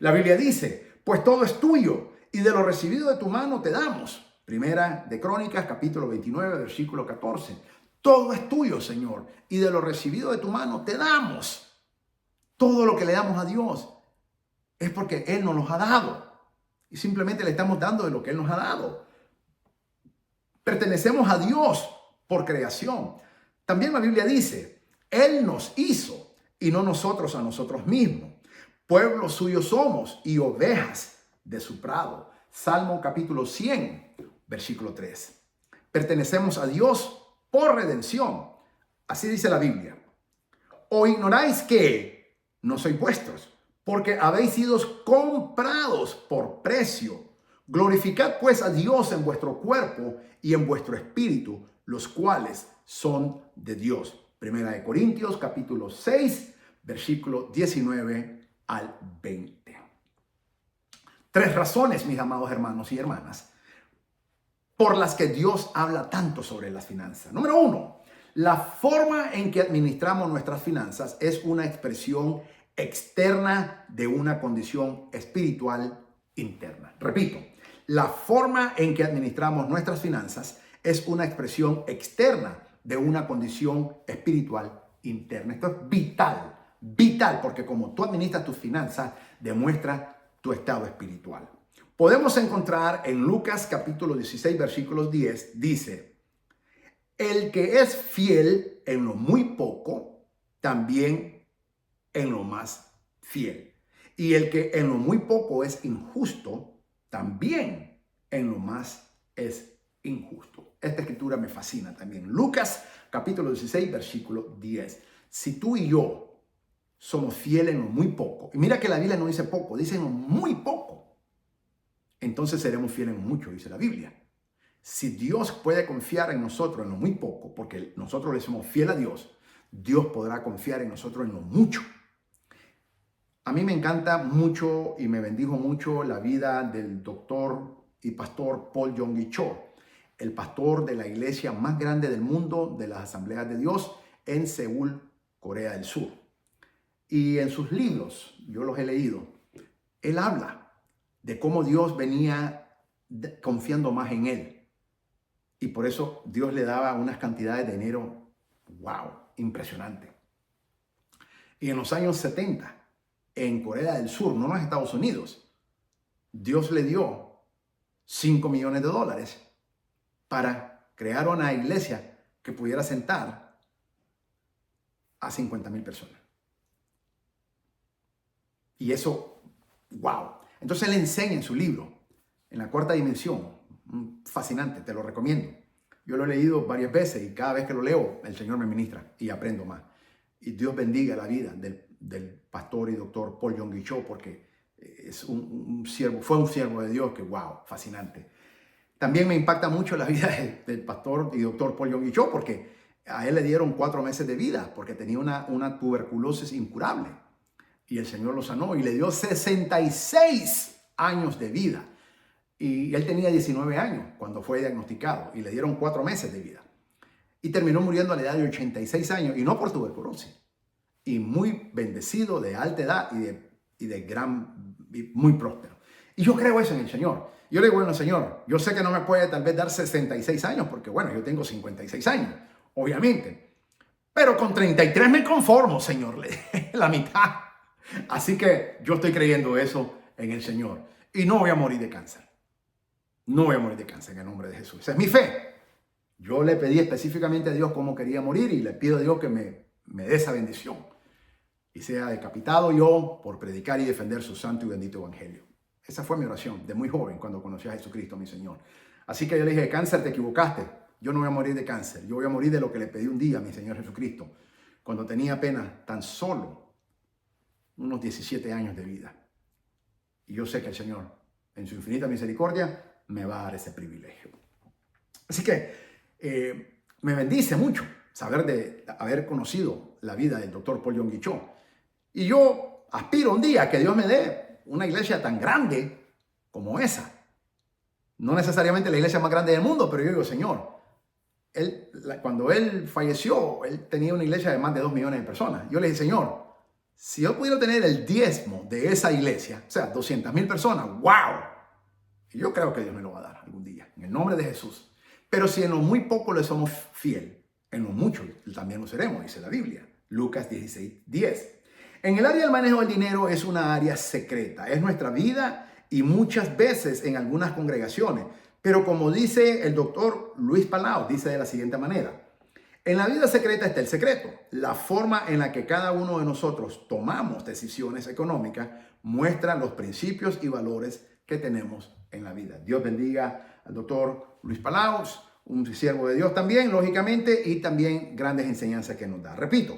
La Biblia dice, pues todo es tuyo y de lo recibido de tu mano te damos. Primera de Crónicas, capítulo 29, versículo 14. Todo es tuyo, Señor, y de lo recibido de tu mano te damos. Todo lo que le damos a Dios es porque Él nos los ha dado. Y simplemente le estamos dando de lo que Él nos ha dado. Pertenecemos a Dios por creación. También la Biblia dice, Él nos hizo y no nosotros a nosotros mismos. Pueblo suyo somos y ovejas de su prado. Salmo capítulo 100, versículo 3. Pertenecemos a Dios por redención. Así dice la Biblia. ¿O ignoráis que no sois vuestros? Porque habéis sido comprados por precio. Glorificad pues a Dios en vuestro cuerpo y en vuestro espíritu, los cuales son de Dios. Primera de Corintios capítulo 6, versículo 19 al 20. Tres razones, mis amados hermanos y hermanas, por las que Dios habla tanto sobre las finanzas. Número uno, la forma en que administramos nuestras finanzas es una expresión externa de una condición espiritual interna. Repito, la forma en que administramos nuestras finanzas es una expresión externa de una condición espiritual interna. Esto es vital, vital, porque como tú administras tus finanzas, demuestra tu estado espiritual. Podemos encontrar en Lucas capítulo 16, versículos 10, dice: el que es fiel en lo muy poco, también en lo más fiel. Y el que en lo muy poco es injusto, también en lo más es injusto. Esta escritura me fascina también. Lucas capítulo 16, versículo 10. Si tú y yo somos fieles en lo muy poco, y mira que la Biblia no dice poco, dice en lo muy poco, entonces seremos fieles en mucho, dice la Biblia. Si Dios puede confiar en nosotros en lo muy poco, porque nosotros le somos fieles a Dios, Dios podrá confiar en nosotros en lo mucho. A mí me encanta mucho y me bendijo mucho la vida del doctor y pastor Paul Yonggi Cho, el pastor de la iglesia más grande del mundo de las Asambleas de Dios en Seúl, Corea del Sur. Y en sus libros, yo los he leído, él habla de cómo Dios venía confiando más en él. Y por eso Dios le daba unas cantidades de dinero, wow, impresionante. Y en los años 70, en Corea del Sur, no en los Estados Unidos, Dios le dio $5 millones para crear una iglesia que pudiera sentar a 50,000 personas. Y eso, wow. Entonces él enseña en su libro, en la cuarta dimensión, fascinante, te lo recomiendo. Yo lo he leído varias veces y cada vez que lo leo, el Señor me ministra y aprendo más. Y Dios bendiga la vida del pastor y doctor Paul Yonggi Cho, porque es un siervo, fue un siervo de Dios que, wow, fascinante. También me impacta mucho la vida del pastor y doctor Paul Yonggi Cho, porque a él le dieron 4 meses de vida, porque tenía una tuberculosis incurable. Y el Señor lo sanó y le dio 66 años de vida. Y él tenía 19 años cuando fue diagnosticado y le dieron 4 meses de vida. Y terminó muriendo a la edad de 86 años, y no por tuberculosis. Y muy bendecido, de alta edad y muy próspero. Y yo creo eso en el Señor. Yo le digo, bueno, Señor, yo sé que no me puede tal vez dar 66 años, porque bueno, yo tengo 56 años, obviamente. Pero con 33 me conformo, Señor, le dije, la mitad. Así que yo estoy creyendo eso en el Señor. Y no voy a morir de cáncer. No voy a morir de cáncer en el nombre de Jesús. Esa es mi fe. Yo le pedí específicamente a Dios cómo quería morir y le pido a Dios que me dé esa bendición. Y sea decapitado yo por predicar y defender su santo y bendito evangelio. Esa fue mi oración de muy joven cuando conocí a Jesucristo, mi Señor. Así que yo le dije, cáncer, te equivocaste. Yo no voy a morir de cáncer. Yo voy a morir de lo que le pedí un día a mi Señor Jesucristo, cuando tenía apenas tan solo unos 17 años de vida. Y yo sé que el Señor, en su infinita misericordia, me va a dar ese privilegio. Así que me bendice mucho saber de haber conocido la vida del doctor Paul Yonggi Cho. Y yo aspiro un día a que Dios me dé una iglesia tan grande como esa. No necesariamente la iglesia más grande del mundo, pero yo digo, Señor, cuando él falleció, él tenía una iglesia de más de 2 millones de personas. Yo le dije, Señor, si yo pudiera tener el diezmo de esa iglesia, o sea, 200,000 personas, ¡wow! Y yo creo que Dios me lo va a dar algún día, en el nombre de Jesús. Pero si en lo muy poco le somos fiel, en lo mucho también lo seremos, dice la Biblia. Lucas 16, 10. En el área del manejo del dinero es una área secreta, es nuestra vida y muchas veces en algunas congregaciones. Pero como dice el doctor Luis Palau, dice de la siguiente manera: en la vida secreta está el secreto. La forma en la que cada uno de nosotros tomamos decisiones económicas muestra los principios y valores que tenemos en la vida. Dios bendiga al doctor Luis Palau, un siervo de Dios también, lógicamente, y también grandes enseñanzas que nos da. Repito,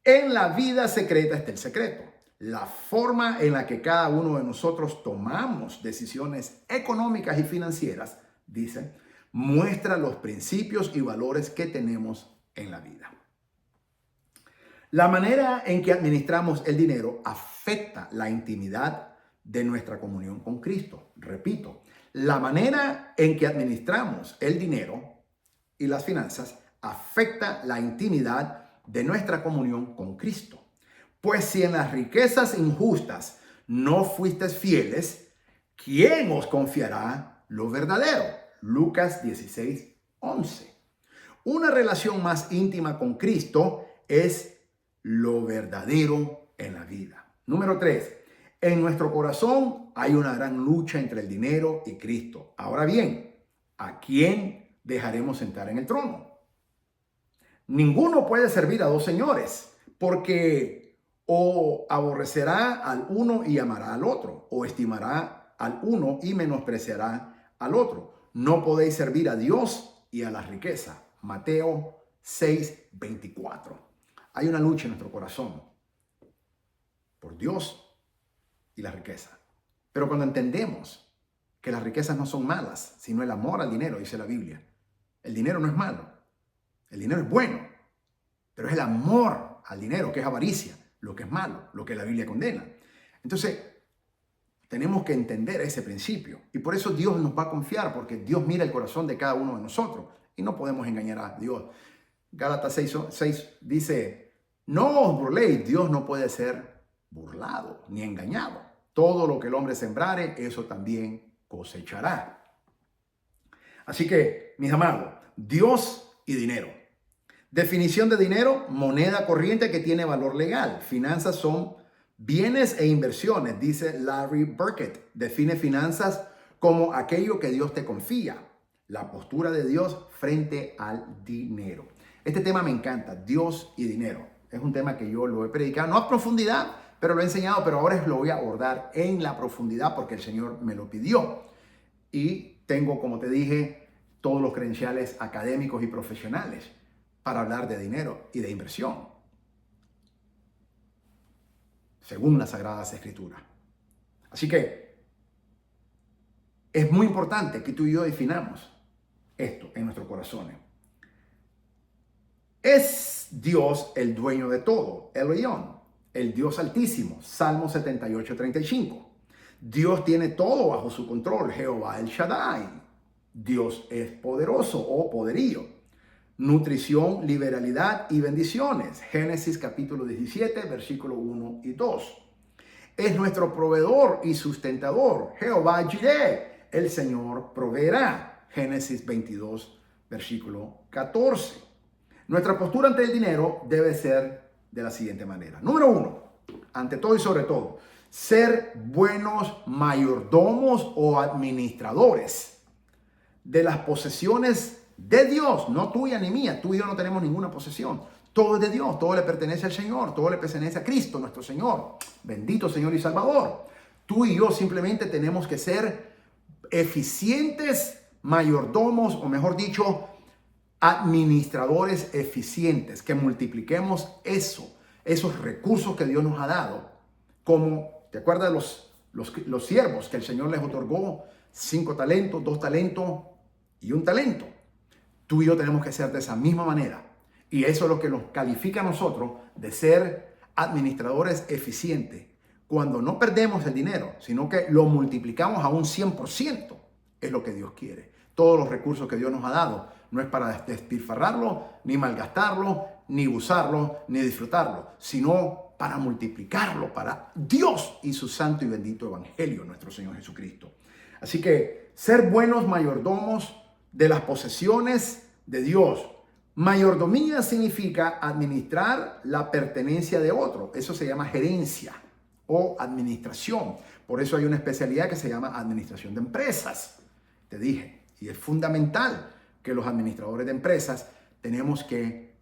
en la vida secreta está el secreto. La forma en la que cada uno de nosotros tomamos decisiones económicas y financieras, dice, muestra los principios y valores que tenemos en la vida. La manera en que administramos el dinero afecta la intimidad de nuestra comunión con Cristo. Repito, la manera en que administramos el dinero y las finanzas afecta la intimidad de nuestra comunión con Cristo. Pues si en las riquezas injustas no fuisteis fieles, ¿quién os confiará lo verdadero? Lucas 16:11. Una relación más íntima con Cristo es lo verdadero en la vida. Número 3. En nuestro corazón hay una gran lucha entre el dinero y Cristo. Ahora bien, ¿a quién dejaremos sentar en el trono? Ninguno puede servir a dos señores, porque o aborrecerá al uno y amará al otro, o estimará al uno y menospreciará al otro. No podéis servir a Dios y a la riqueza. Mateo 6:24. Hay una lucha en nuestro corazón por Dios y la riqueza. Pero cuando entendemos que las riquezas no son malas, sino el amor al dinero, dice la Biblia. El dinero no es malo. El dinero es bueno. Pero es el amor al dinero, que es avaricia, lo que es malo, lo que la Biblia condena. Entonces, tenemos que entender ese principio. Y por eso Dios nos va a confiar, porque Dios mira el corazón de cada uno de nosotros. Y no podemos engañar a Dios. Gálatas 6 dice, no os burléis, Dios no puede ser burlado ni engañado. Todo lo que el hombre sembrare, eso también cosechará. Así que, mis amados, Dios y dinero. Definición de dinero: moneda corriente que tiene valor legal. Finanzas son bienes e inversiones, dice Larry Burkett. Define finanzas como aquello que Dios te confía. La postura de Dios frente al dinero. Este tema me encanta, Dios y dinero. Es un tema que yo lo he predicado, no a profundidad, pero lo he enseñado, pero ahora lo voy a abordar en la profundidad porque el Señor me lo pidió. Y tengo, como te dije, todos los credenciales académicos y profesionales para hablar de dinero y de inversión, según las Sagradas Escrituras. Así que es muy importante que tú y yo definamos esto en nuestros corazones. ¿Es Dios el dueño de todo? El León, el Dios altísimo, Salmo 78:35. Dios tiene todo bajo su control, Jehová el Shaddai. Dios es poderoso o poderío. Nutrición, liberalidad y bendiciones. Génesis capítulo 17, versículo 1 y 2. Es nuestro proveedor y sustentador. Jehová Jireh, el Señor proveerá. Génesis 22, versículo 14. Nuestra postura ante el dinero debe ser de la siguiente manera. Número 1, ante todo y sobre todo, ser buenos mayordomos o administradores de las posesiones de Dios, no tuya ni mía. Tú y yo no tenemos ninguna posesión. Todo es de Dios, todo le pertenece al Señor, todo le pertenece a Cristo, nuestro Señor. Bendito Señor y Salvador. Tú y yo simplemente tenemos que ser eficientes mayordomos, o mejor dicho, administradores eficientes, que multipliquemos esos recursos que Dios nos ha dado. Como, ¿te acuerdas de los siervos que el Señor les otorgó? 5 talentos, 2 talentos y 1 talento. Tú y yo tenemos que ser de esa misma manera. Y eso es lo que nos califica a nosotros de ser administradores eficientes. Cuando no perdemos el dinero, sino que lo multiplicamos a un 100%, es lo que Dios quiere. Todos los recursos que Dios nos ha dado no es para despilfarrarlo, ni malgastarlo, ni usarlo, ni disfrutarlo, sino para multiplicarlo para Dios y su santo y bendito evangelio, nuestro Señor Jesucristo. Así que ser buenos mayordomos de las posesiones de Dios. Mayordomía significa administrar la pertenencia de otro. Eso se llama gerencia o administración. Por eso hay una especialidad que se llama administración de empresas. Te dije, y es fundamental que los administradores de empresas tenemos que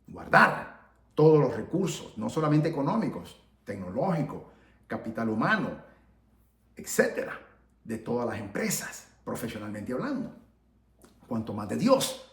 guardar todos los recursos, no solamente económicos, tecnológicos, capital humano, etcétera, de todas las empresas, profesionalmente hablando. Cuanto más de Dios.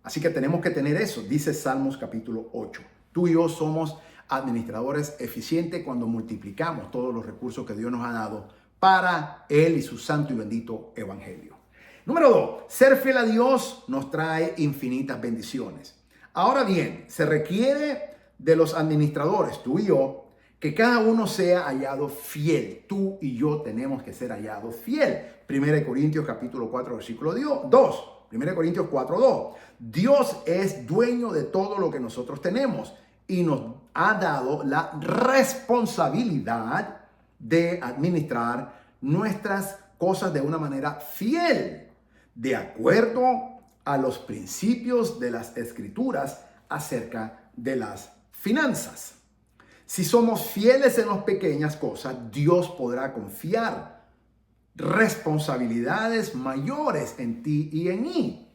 Así que tenemos que tener eso, dice Salmos capítulo 8. Tú y yo somos administradores eficientes cuando multiplicamos todos los recursos que Dios nos ha dado para Él y su santo y bendito evangelio. Número 2, ser fiel a Dios nos trae infinitas bendiciones. Ahora bien, se requiere de los administradores, tú y yo, que cada uno sea hallado fiel. Tú y yo tenemos que ser hallados fiel. 1 Corintios capítulo 4, versículo 2. 1 Corintios 4, 2. Dios es dueño de todo lo que nosotros tenemos y nos ha dado la responsabilidad de administrar nuestras cosas de una manera fiel, de acuerdo a los principios de las Escrituras acerca de las finanzas. Si somos fieles en las pequeñas cosas, Dios podrá confiar responsabilidades mayores en ti y en mí.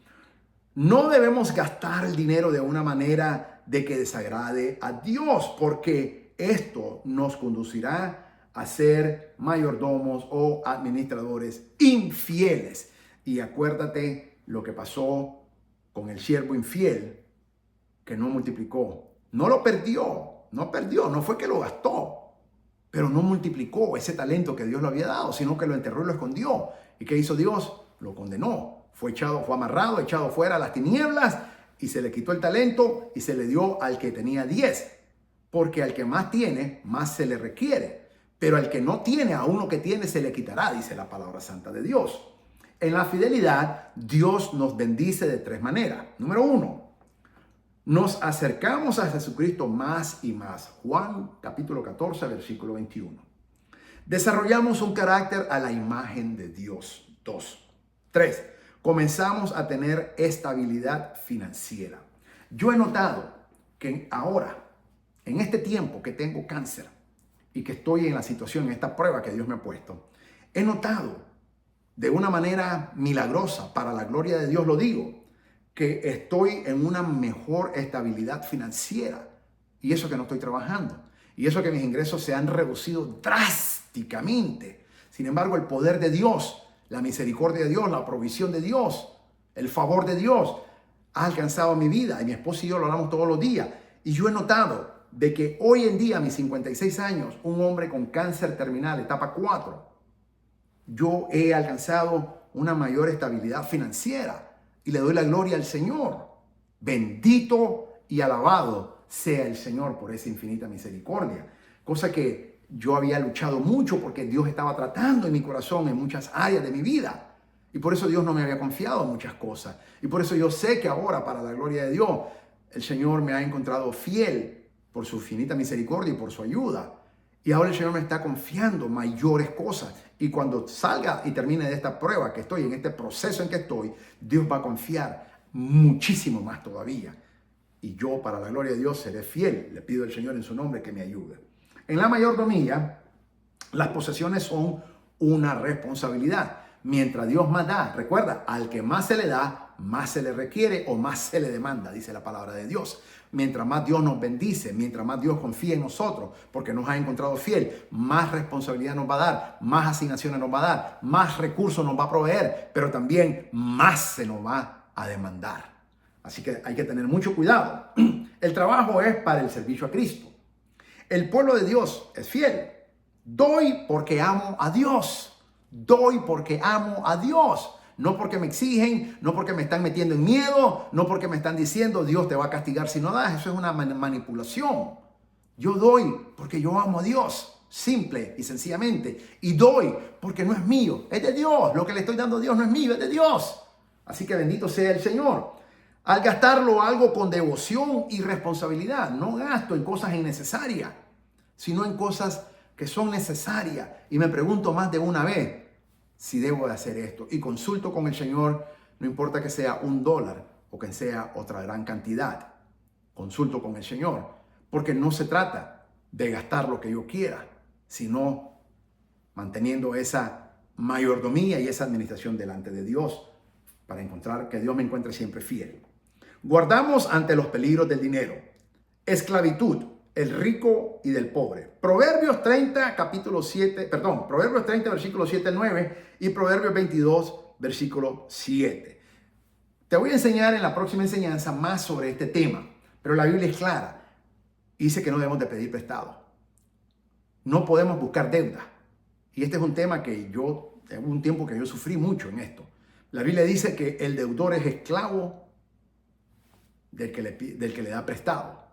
No debemos gastar el dinero de una manera de que desagrade a Dios, porque esto nos conducirá a ser mayordomos o administradores infieles. Y acuérdate lo que pasó con el siervo infiel, que no multiplicó. No lo perdió, no fue que lo gastó, pero no multiplicó ese talento que Dios le había dado, sino que lo enterró y lo escondió. ¿Y qué hizo Dios? Lo condenó. Fue amarrado, echado fuera a las tinieblas y se le quitó el talento y se le dio al que tenía 10. Porque al que más tiene, más se le requiere. Pero al que no tiene, a uno que tiene se le quitará, dice la palabra santa de Dios. En la fidelidad, Dios nos bendice de 3 maneras. Número 1, nos acercamos a Jesucristo más y más. Juan capítulo 14, versículo 21. Desarrollamos un carácter a la imagen de Dios. 2. 3. Comenzamos a tener estabilidad financiera. Yo he notado que ahora, en este tiempo que tengo cáncer y que estoy en la situación, en esta prueba que Dios me ha puesto, he notado de una manera milagrosa, para la gloria de Dios lo digo, que estoy en una mejor estabilidad financiera. Y eso que no estoy trabajando. Y eso que mis ingresos se han reducido drásticamente. Sin embargo, el poder de Dios, la misericordia de Dios, la provisión de Dios, el favor de Dios ha alcanzado mi vida. Y mi esposa y yo lo hablamos todos los días. Y yo he notado de que hoy en día, a mis 56 años, un hombre con cáncer terminal, etapa 4, yo he alcanzado una mayor estabilidad financiera. Y le doy la gloria al Señor. Bendito y alabado sea el Señor por esa infinita misericordia. Cosa que yo había luchado mucho porque Dios estaba tratando en mi corazón en muchas áreas de mi vida. Y por eso Dios no me había confiado en muchas cosas. Y por eso yo sé que ahora, para la gloria de Dios, el Señor me ha encontrado fiel por su infinita misericordia y por su ayuda. Y ahora el Señor me está confiando mayores cosas. Y cuando salga y termine de esta prueba que estoy, en este proceso en que estoy, Dios va a confiar muchísimo más todavía. Y yo, para la gloria de Dios, seré fiel. Le pido al Señor en su nombre que me ayude. En la mayordomía, las posesiones son una responsabilidad. Mientras Dios más da, recuerda, al que más se le da, más se le requiere o más se le demanda, dice la palabra de Dios. Mientras más Dios nos bendice, mientras más Dios confía en nosotros, porque nos ha encontrado fiel, más responsabilidad nos va a dar, más asignaciones nos va a dar, más recursos nos va a proveer, pero también más se nos va a demandar. Así que hay que tener mucho cuidado. El trabajo es para el servicio a Cristo. El pueblo de Dios es fiel. Doy porque amo a Dios. Doy porque amo a Dios. No porque me exigen, no porque me están metiendo en miedo, no porque me están diciendo Dios te va a castigar si no das. Eso es una manipulación. Yo doy porque yo amo a Dios, simple y sencillamente. Y doy porque no es mío, es de Dios. Lo que le estoy dando a Dios no es mío, es de Dios. Así que bendito sea el Señor. Al gastarlo algo con devoción y responsabilidad, no gasto en cosas innecesarias, sino en cosas que son necesarias. Y me pregunto más de una vez si debo de hacer esto. Y consulto con el Señor, no importa que sea $1 o que sea otra gran cantidad. Consulto con el Señor, porque no se trata de gastar lo que yo quiera, sino manteniendo esa mayordomía y esa administración delante de Dios para encontrar que Dios me encuentre siempre fiel. Guardamos ante los peligros del dinero, esclavitud, el rico y del pobre. Proverbios 30, Proverbios 30, versículo 7 al 9 y Proverbios 22, versículo 7. Te voy a enseñar en la próxima enseñanza más sobre este tema, pero la Biblia es clara. Dice que no debemos de pedir prestado. No podemos buscar deuda. Y este es un tema que hubo un tiempo que yo sufrí mucho en esto. La Biblia dice que el deudor es esclavo del que le da prestado.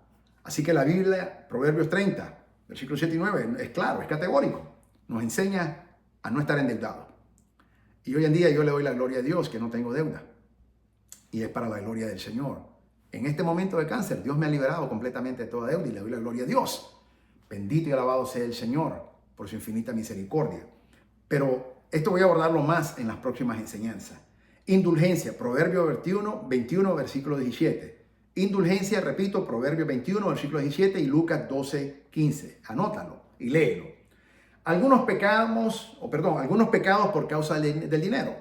Así que la Biblia, Proverbios 30, Versículos 7 y 9 es claro, es categórico. Nos enseña a no estar endeudados. Y hoy en día yo le doy la gloria a Dios que no tengo deuda. Y es para la gloria del Señor. En este momento de cáncer, Dios me ha liberado completamente de toda deuda y le doy la gloria a Dios. Bendito y alabado sea el Señor por su infinita misericordia. Pero esto voy a abordarlo más en las próximas enseñanzas. Indulgencia, Proverbio 21, versículo 17. Indulgencia, repito, Proverbio 21, versículo 17 y Lucas 12, 15. Anótalo y léelo. Algunos pecados por causa del dinero.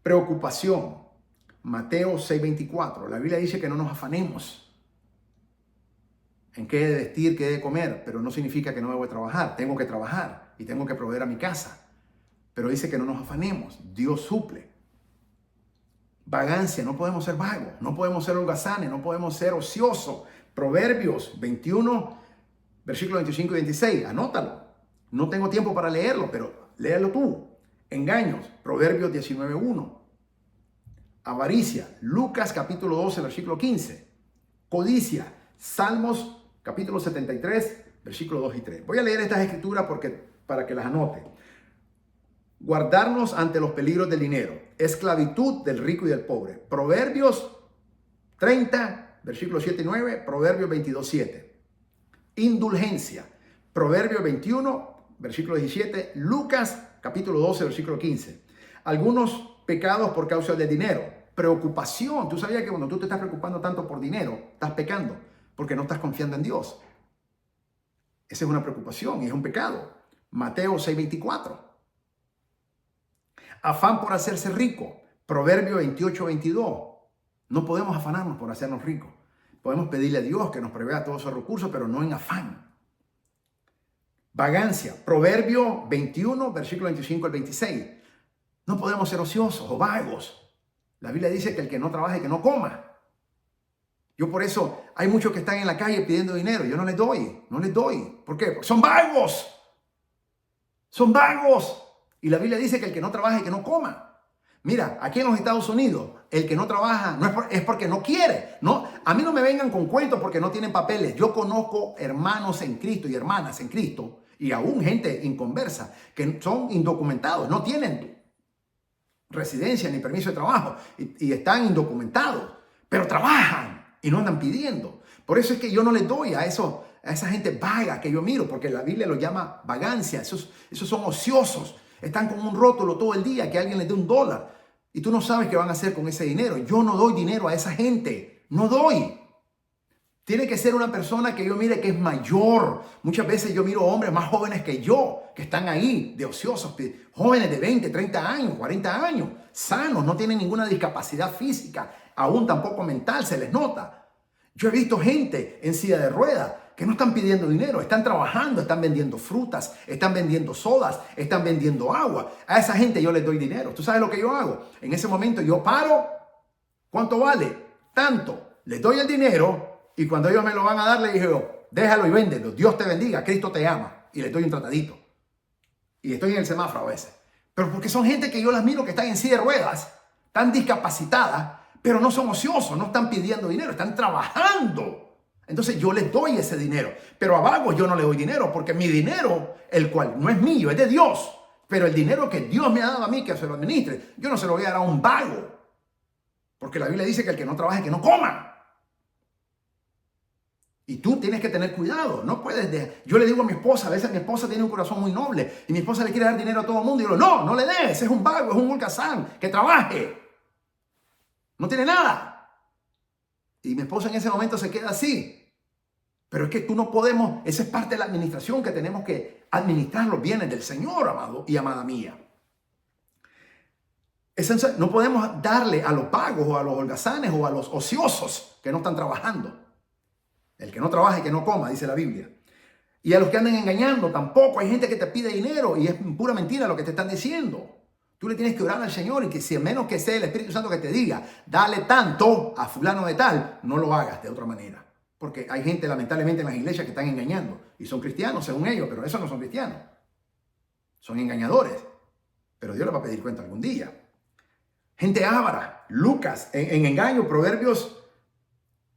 Preocupación, Mateo 6, 24. La Biblia dice que no nos afanemos en qué de vestir, qué de comer, pero no significa que no debo trabajar. Tengo que trabajar y tengo que proveer a mi casa. Pero dice que no nos afanemos. Dios suple. Vagancia, no podemos ser vagos, no podemos ser holgazanes, no podemos ser ociosos. Proverbios 21, versículos 25 y 26. Anótalo. No tengo tiempo para leerlo, pero léalo tú. Engaños, Proverbios 19, 1. Avaricia, Lucas capítulo 12, versículo 15. Codicia, Salmos capítulo 73, versículos 2 y 3. Voy a leer estas escrituras para que las anote. Guardarnos ante los peligros del dinero. Esclavitud del rico y del pobre. Proverbios 30, versículos 7 y 9. Proverbios 22, 7. Indulgencia. Proverbios 21, versículo 17. Lucas capítulo 12, versículo 15. Algunos pecados por causa del dinero. Preocupación. Tú sabías que cuando tú te estás preocupando tanto por dinero, estás pecando porque no estás confiando en Dios. Esa es una preocupación y es un pecado. Mateo 6, 24. Afán por hacerse rico. Proverbio 28, 22. No podemos afanarnos por hacernos ricos. Podemos pedirle a Dios que nos provea todos esos recursos, pero no en afán. Vagancia. Proverbio 21, versículo 25 al 26. No podemos ser ociosos o vagos. La Biblia dice que el que no trabaje, que no coma. Yo por eso hay muchos que están en la calle pidiendo dinero. Yo no les doy. ¿Por qué? Porque son vagos. Son vagos. Y la Biblia dice que el que no trabaja y que no coma. Mira, aquí en los Estados Unidos, el que no trabaja es porque no quiere. No, a mí no me vengan con cuentos porque no tienen papeles. Yo conozco hermanos en Cristo y hermanas en Cristo y aún gente inconversa que son indocumentados, no tienen residencia ni permiso de trabajo y están indocumentados, pero trabajan y no andan pidiendo. Por eso es que yo no les doy a esa gente vaga que yo miro, porque la Biblia lo llama vagancia. Esos son ociosos. Están con un rótulo todo el día que alguien les dé $1 y tú no sabes qué van a hacer con ese dinero. Yo no doy dinero a esa gente. No doy. Tiene que ser una persona que yo mire que es mayor. Muchas veces yo miro hombres más jóvenes que yo, que están ahí de ociosos, jóvenes de 20, 30 años, 40 años, sanos, no tienen ninguna discapacidad física, aún tampoco mental, se les nota. Yo he visto gente en silla de ruedas que no están pidiendo dinero, están trabajando, están vendiendo frutas, están vendiendo sodas, están vendiendo agua. A esa gente yo les doy dinero. ¿Tú sabes lo que yo hago? En ese momento yo paro. ¿Cuánto vale? Tanto. Les doy el dinero y cuando ellos me lo van a dar, les digo yo, déjalo y véndelo. Dios te bendiga, Cristo te ama. Y les doy un tratadito. Y estoy en el semáforo a veces. Pero porque son gente que yo las miro que están en silla de ruedas, están discapacitadas, pero no son ociosos, no están pidiendo dinero, están trabajando. Entonces yo les doy ese dinero, pero a vagos yo no le doy dinero, porque mi dinero, el cual no es mío, es de Dios, pero el dinero que Dios me ha dado a mí, que se lo administre, yo no se lo voy a dar a un vago, porque la Biblia dice que el que no trabaje, que no coma. Y tú tienes que tener cuidado, no puedes dejar. Yo le digo a mi esposa, a veces mi esposa tiene un corazón muy noble, y mi esposa le quiere dar dinero a todo el mundo, y yo digo, no le des, es un vago, es un holgazán, que trabaje, no tiene nada. Y mi esposa en ese momento se queda así. Pero es que tú no podemos, esa es parte de la administración, que tenemos que administrar los bienes del Señor, amado y amada mía. No podemos darle a los vagos o a los holgazanes o a los ociosos que no están trabajando. El que no trabaja y que no coma, dice la Biblia. Y a los que andan engañando tampoco. Hay gente que te pide dinero y es pura mentira lo que te están diciendo. Tú le tienes que orar al Señor y que si a menos que sea el Espíritu Santo que te diga, dale tanto a fulano de tal, no lo hagas de otra manera. Porque hay gente lamentablemente en las iglesias que están engañando y son cristianos según ellos, pero esos no son cristianos. Son engañadores. Pero Dios les va a pedir cuenta algún día. Gente avara, Lucas, en engaño, Proverbios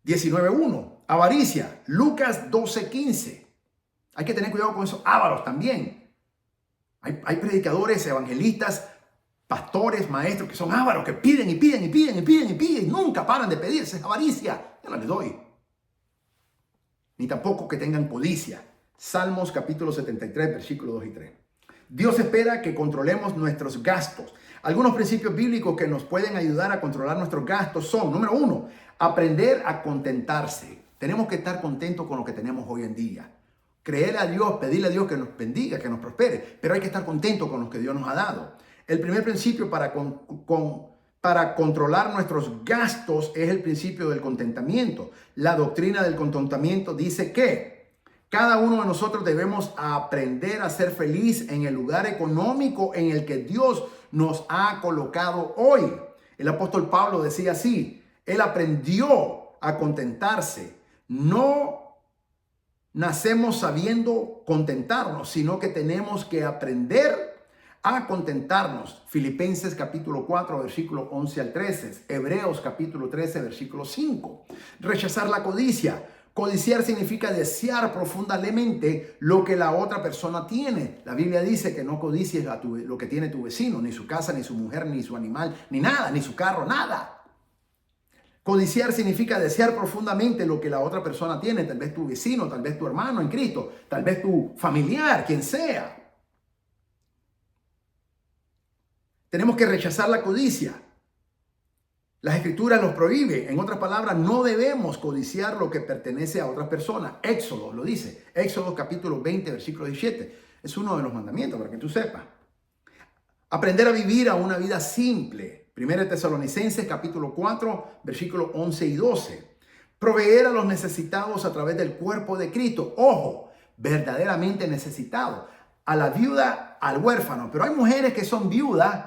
19:1. Avaricia, Lucas 12:15. Hay que tener cuidado con esos ávaros también. Hay predicadores, evangelistas, pastores, maestros que son ávaros, que piden y piden y piden y piden y piden y nunca paran de pedir. Esa es avaricia. Yo no les doy. Ni tampoco que tengan codicia. Salmos capítulo 73, versículos 2 y 3. Dios espera que controlemos nuestros gastos. Algunos principios bíblicos que nos pueden ayudar a controlar nuestros gastos son, número 1, aprender a contentarse. Tenemos que estar contentos con lo que tenemos hoy en día. Creerle a Dios, pedirle a Dios que nos bendiga, que nos prospere, pero hay que estar contentos con lo que Dios nos ha dado. El primer principio para controlar nuestros gastos es el principio del contentamiento. La doctrina del contentamiento dice que cada uno de nosotros debemos aprender a ser feliz en el lugar económico en el que Dios nos ha colocado hoy. El apóstol Pablo decía así, él aprendió a contentarse. No nacemos sabiendo contentarnos, sino que tenemos que aprender a contentarnos. Filipenses capítulo 4, versículo 11 al 13. Hebreos capítulo 13, versículo 5. Rechazar la codicia. Codiciar significa desear profundamente lo que la otra persona tiene. La Biblia dice que no codicies lo que tiene tu vecino, ni su casa, ni su mujer, ni su animal, ni nada, ni su carro, nada. Codiciar significa desear profundamente lo que la otra persona tiene, tal vez tu vecino, tal vez tu hermano en Cristo, tal vez tu familiar, quien sea. Tenemos que rechazar la codicia. Las Escrituras los prohíben. En otras palabras, no debemos codiciar lo que pertenece a otras personas. Éxodo lo dice. Éxodo capítulo 20, versículo 17. Es uno de los mandamientos para que tú sepas. Aprender a vivir a una vida simple. 1 Tesalonicenses capítulo 4, versículos 11 y 12. Proveer a los necesitados a través del cuerpo de Cristo. Ojo, verdaderamente necesitado. A la viuda, al huérfano. Pero hay mujeres que son viudas,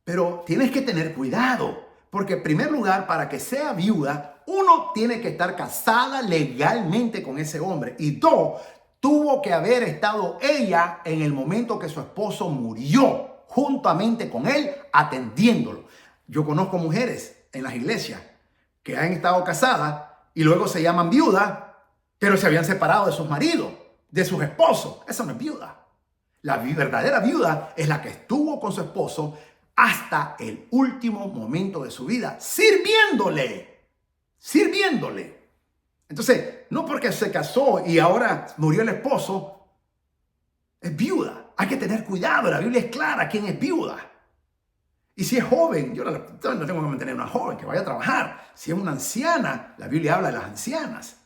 pero tienes que tener cuidado. Porque en primer lugar, para que sea viuda, uno tiene que estar casada legalmente con ese hombre. Y dos, tuvo que haber estado ella en el momento que su esposo murió, juntamente con él, atendiéndolo. Yo conozco mujeres en las iglesias que han estado casadas y luego se llaman viudas, pero se habían separado de sus maridos, de sus esposos. Esa no es viuda. La verdadera viuda es la que estuvo con su esposo hasta el último momento de su vida, sirviéndole. Entonces, no porque se casó y ahora murió el esposo, es viuda. Hay que tener cuidado, la Biblia es clara quién es viuda. Y si es joven, yo no tengo que mantener una joven que vaya a trabajar. Si es una anciana, la Biblia habla de las ancianas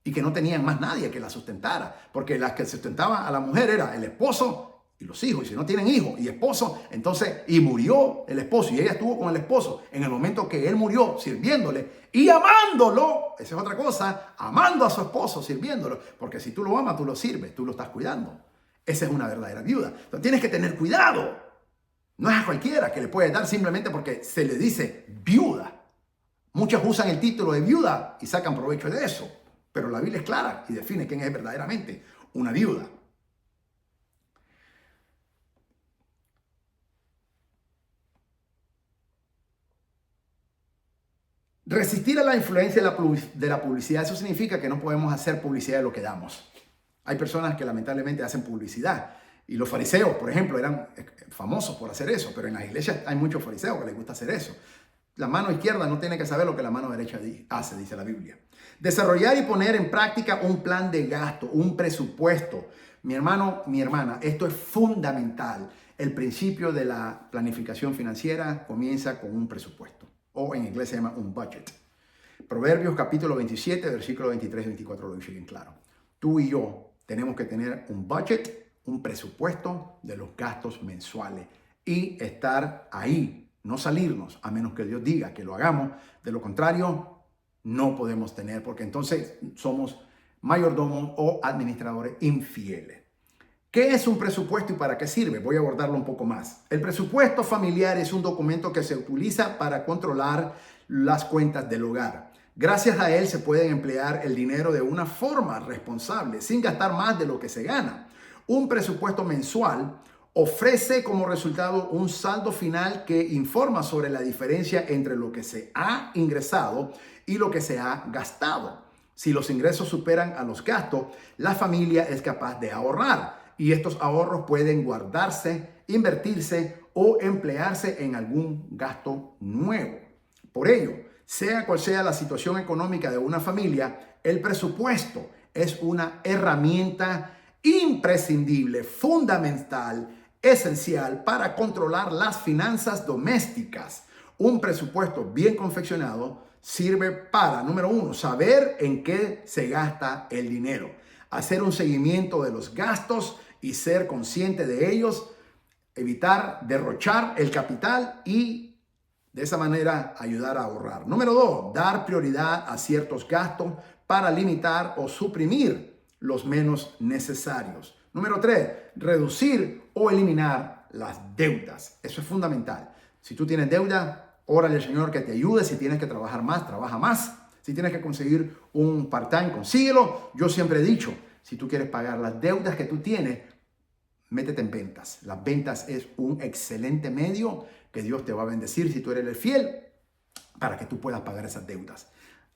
y que no tenían más nadie que la sustentara, porque las que sustentaban a la mujer era el esposo y los hijos. Y si no tienen hijos y esposo, entonces, y murió el esposo y ella estuvo con el esposo en el momento que él murió, sirviéndole y amándolo. Esa es otra cosa, amando a su esposo, sirviéndolo, porque si tú lo amas, tú lo sirves, tú lo estás cuidando. Esa es una verdadera viuda. Entonces tienes que tener cuidado. No es a cualquiera que le puede dar simplemente porque se le dice viuda. Muchos usan el título de viuda y sacan provecho de eso, pero la Biblia es clara y define quién es verdaderamente una viuda. Resistir a la influencia de la publicidad, eso significa que no podemos hacer publicidad de lo que damos. Hay personas que lamentablemente hacen publicidad y los fariseos, por ejemplo, eran famosos por hacer eso, pero en las iglesias hay muchos fariseos que les gusta hacer eso. La mano izquierda no tiene que saber lo que la mano derecha hace, dice la Biblia. Desarrollar y poner en práctica un plan de gasto, un presupuesto. Mi hermano, mi hermana, esto es fundamental. El principio de la planificación financiera comienza con un presupuesto. O en inglés se llama un budget. Proverbios capítulo 27, versículos 23 y 24 lo dice bien claro. Tú y yo tenemos que tener un budget, un presupuesto de los gastos mensuales y estar ahí, no salirnos, a menos que Dios diga que lo hagamos. De lo contrario, no podemos tener, porque entonces somos mayordomos o administradores infieles. ¿Qué es un presupuesto y para qué sirve? Voy a abordarlo un poco más. El presupuesto familiar es un documento que se utiliza para controlar las cuentas del hogar. Gracias a él se puede emplear el dinero de una forma responsable, sin gastar más de lo que se gana. Un presupuesto mensual ofrece como resultado un saldo final que informa sobre la diferencia entre lo que se ha ingresado y lo que se ha gastado. Si los ingresos superan a los gastos, la familia es capaz de ahorrar y estos ahorros pueden guardarse, invertirse o emplearse en algún gasto nuevo. Por ello, sea cual sea la situación económica de una familia, el presupuesto es una herramienta imprescindible, fundamental, esencial para controlar las finanzas domésticas. Un presupuesto bien confeccionado sirve para, número uno, saber en qué se gasta el dinero, hacer un seguimiento de los gastos y ser consciente de ellos, evitar derrochar el capital y de esa manera ayudar a ahorrar. Número dos, dar prioridad a ciertos gastos para limitar o suprimir los menos necesarios. Número tres, reducir o eliminar las deudas. Eso es fundamental. Si tú tienes deuda, órale al Señor que te ayude. Si tienes que trabajar más, trabaja más. Si tienes que conseguir un part-time, consíguelo. Yo siempre he dicho, si tú quieres pagar las deudas que tú tienes, métete en ventas. Las ventas es un excelente medio que Dios te va a bendecir si tú eres el fiel para que tú puedas pagar esas deudas.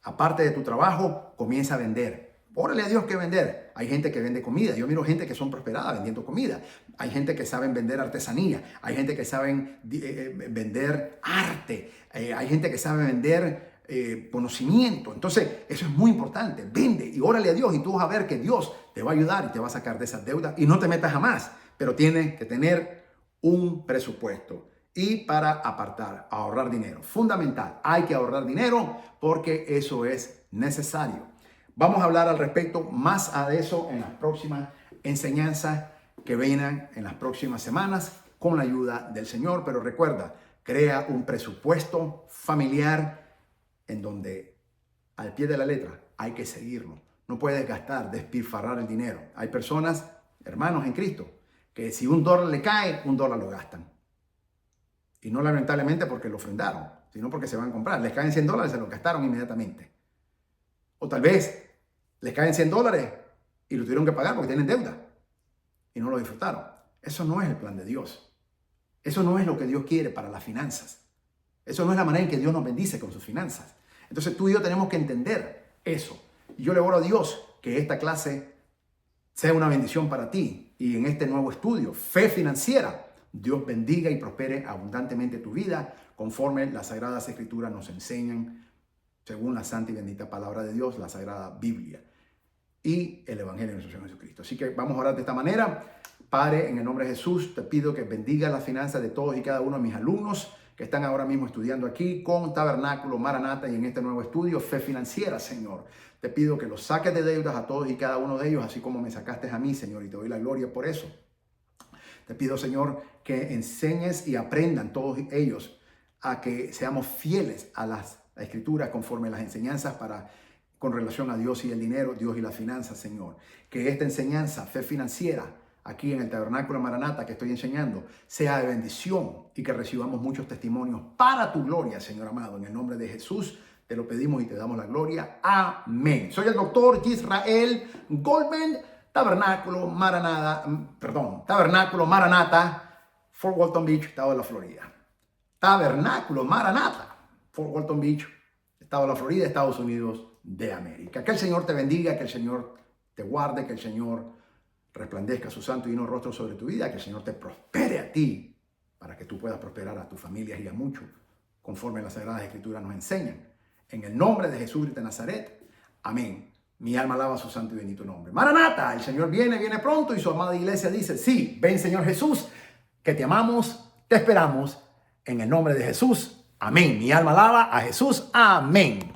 Aparte de tu trabajo, comienza a vender. Órale a Dios que vender. Hay gente que vende comida. Yo miro gente que son prosperadas vendiendo comida. Hay gente que saben vender artesanía. Hay gente que saben vender arte. Hay gente que sabe vender conocimiento. Entonces, eso es muy importante. Vende y órale a Dios y tú vas a ver que Dios te va a ayudar y te va a sacar de esas deudas. Y no te metas jamás, pero tienes que tener un presupuesto. Y para apartar, ahorrar dinero. Fundamental. Hay que ahorrar dinero porque eso es necesario. Vamos a hablar al respecto más de eso en las próximas enseñanzas que vengan en las próximas semanas con la ayuda del Señor. Pero recuerda, crea un presupuesto familiar en donde al pie de la letra hay que seguirlo. No puedes gastar, despilfarrar el dinero. Hay personas, hermanos en Cristo, que si $1 le cae, $1 lo gastan. Y no lamentablemente porque lo ofrendaron, sino porque se van a comprar. Les caen $100, se lo gastaron inmediatamente. O tal vez les caen $100 y lo tuvieron que pagar porque tienen deuda y no lo disfrutaron. Eso no es el plan de Dios. Eso no es lo que Dios quiere para las finanzas. Eso no es la manera en que Dios nos bendice con sus finanzas. Entonces tú y yo tenemos que entender eso. Y yo le oro a Dios que esta clase sea una bendición para ti. Y en este nuevo estudio, Fe Financiera, Dios bendiga y prospere abundantemente tu vida conforme las Sagradas Escrituras nos enseñan, según la santa y bendita palabra de Dios, la Sagrada Biblia y el Evangelio de nuestro Señor Jesucristo. Así que vamos a orar de esta manera. Padre, en el nombre de Jesús, te pido que bendiga las finanzas de todos y cada uno de mis alumnos que están ahora mismo estudiando aquí con Tabernáculo, Maranata y en este nuevo estudio, Fe Financiera, Señor. Te pido que los saques de deudas a todos y cada uno de ellos, así como me sacaste a mí, Señor, y te doy la gloria por eso. Te pido, Señor, que enseñes y aprendan todos ellos a que seamos fieles a las Escrituras conforme a las enseñanzas con relación a Dios y el dinero, Dios y las finanzas, Señor. Que esta enseñanza, Fe Financiera, aquí en el Tabernáculo Maranata que estoy enseñando, sea de bendición y que recibamos muchos testimonios para tu gloria, Señor amado. En el nombre de Jesús te lo pedimos y te damos la gloria. Amén. Soy el doctor Israel Goldman, Tabernáculo Maranata, Fort Walton Beach, estado de la Florida. Tabernáculo Maranata, Fort Walton Beach, estado de la Florida, Estados Unidos de América. Que el Señor te bendiga, que el Señor te guarde, que el Señor resplandezca su santo y divino rostro sobre tu vida, que el Señor te prospere a ti, para que tú puedas prosperar a tu familia y a muchos, conforme las Sagradas Escrituras nos enseñan. En el nombre de Jesús de Nazaret, amén. Mi alma alaba su santo y bendito nombre. Maranata, el Señor viene pronto y su amada iglesia dice, sí, ven Señor Jesús, que te amamos, te esperamos, en el nombre de Jesús. Amén. Mi alma alaba a Jesús. Amén.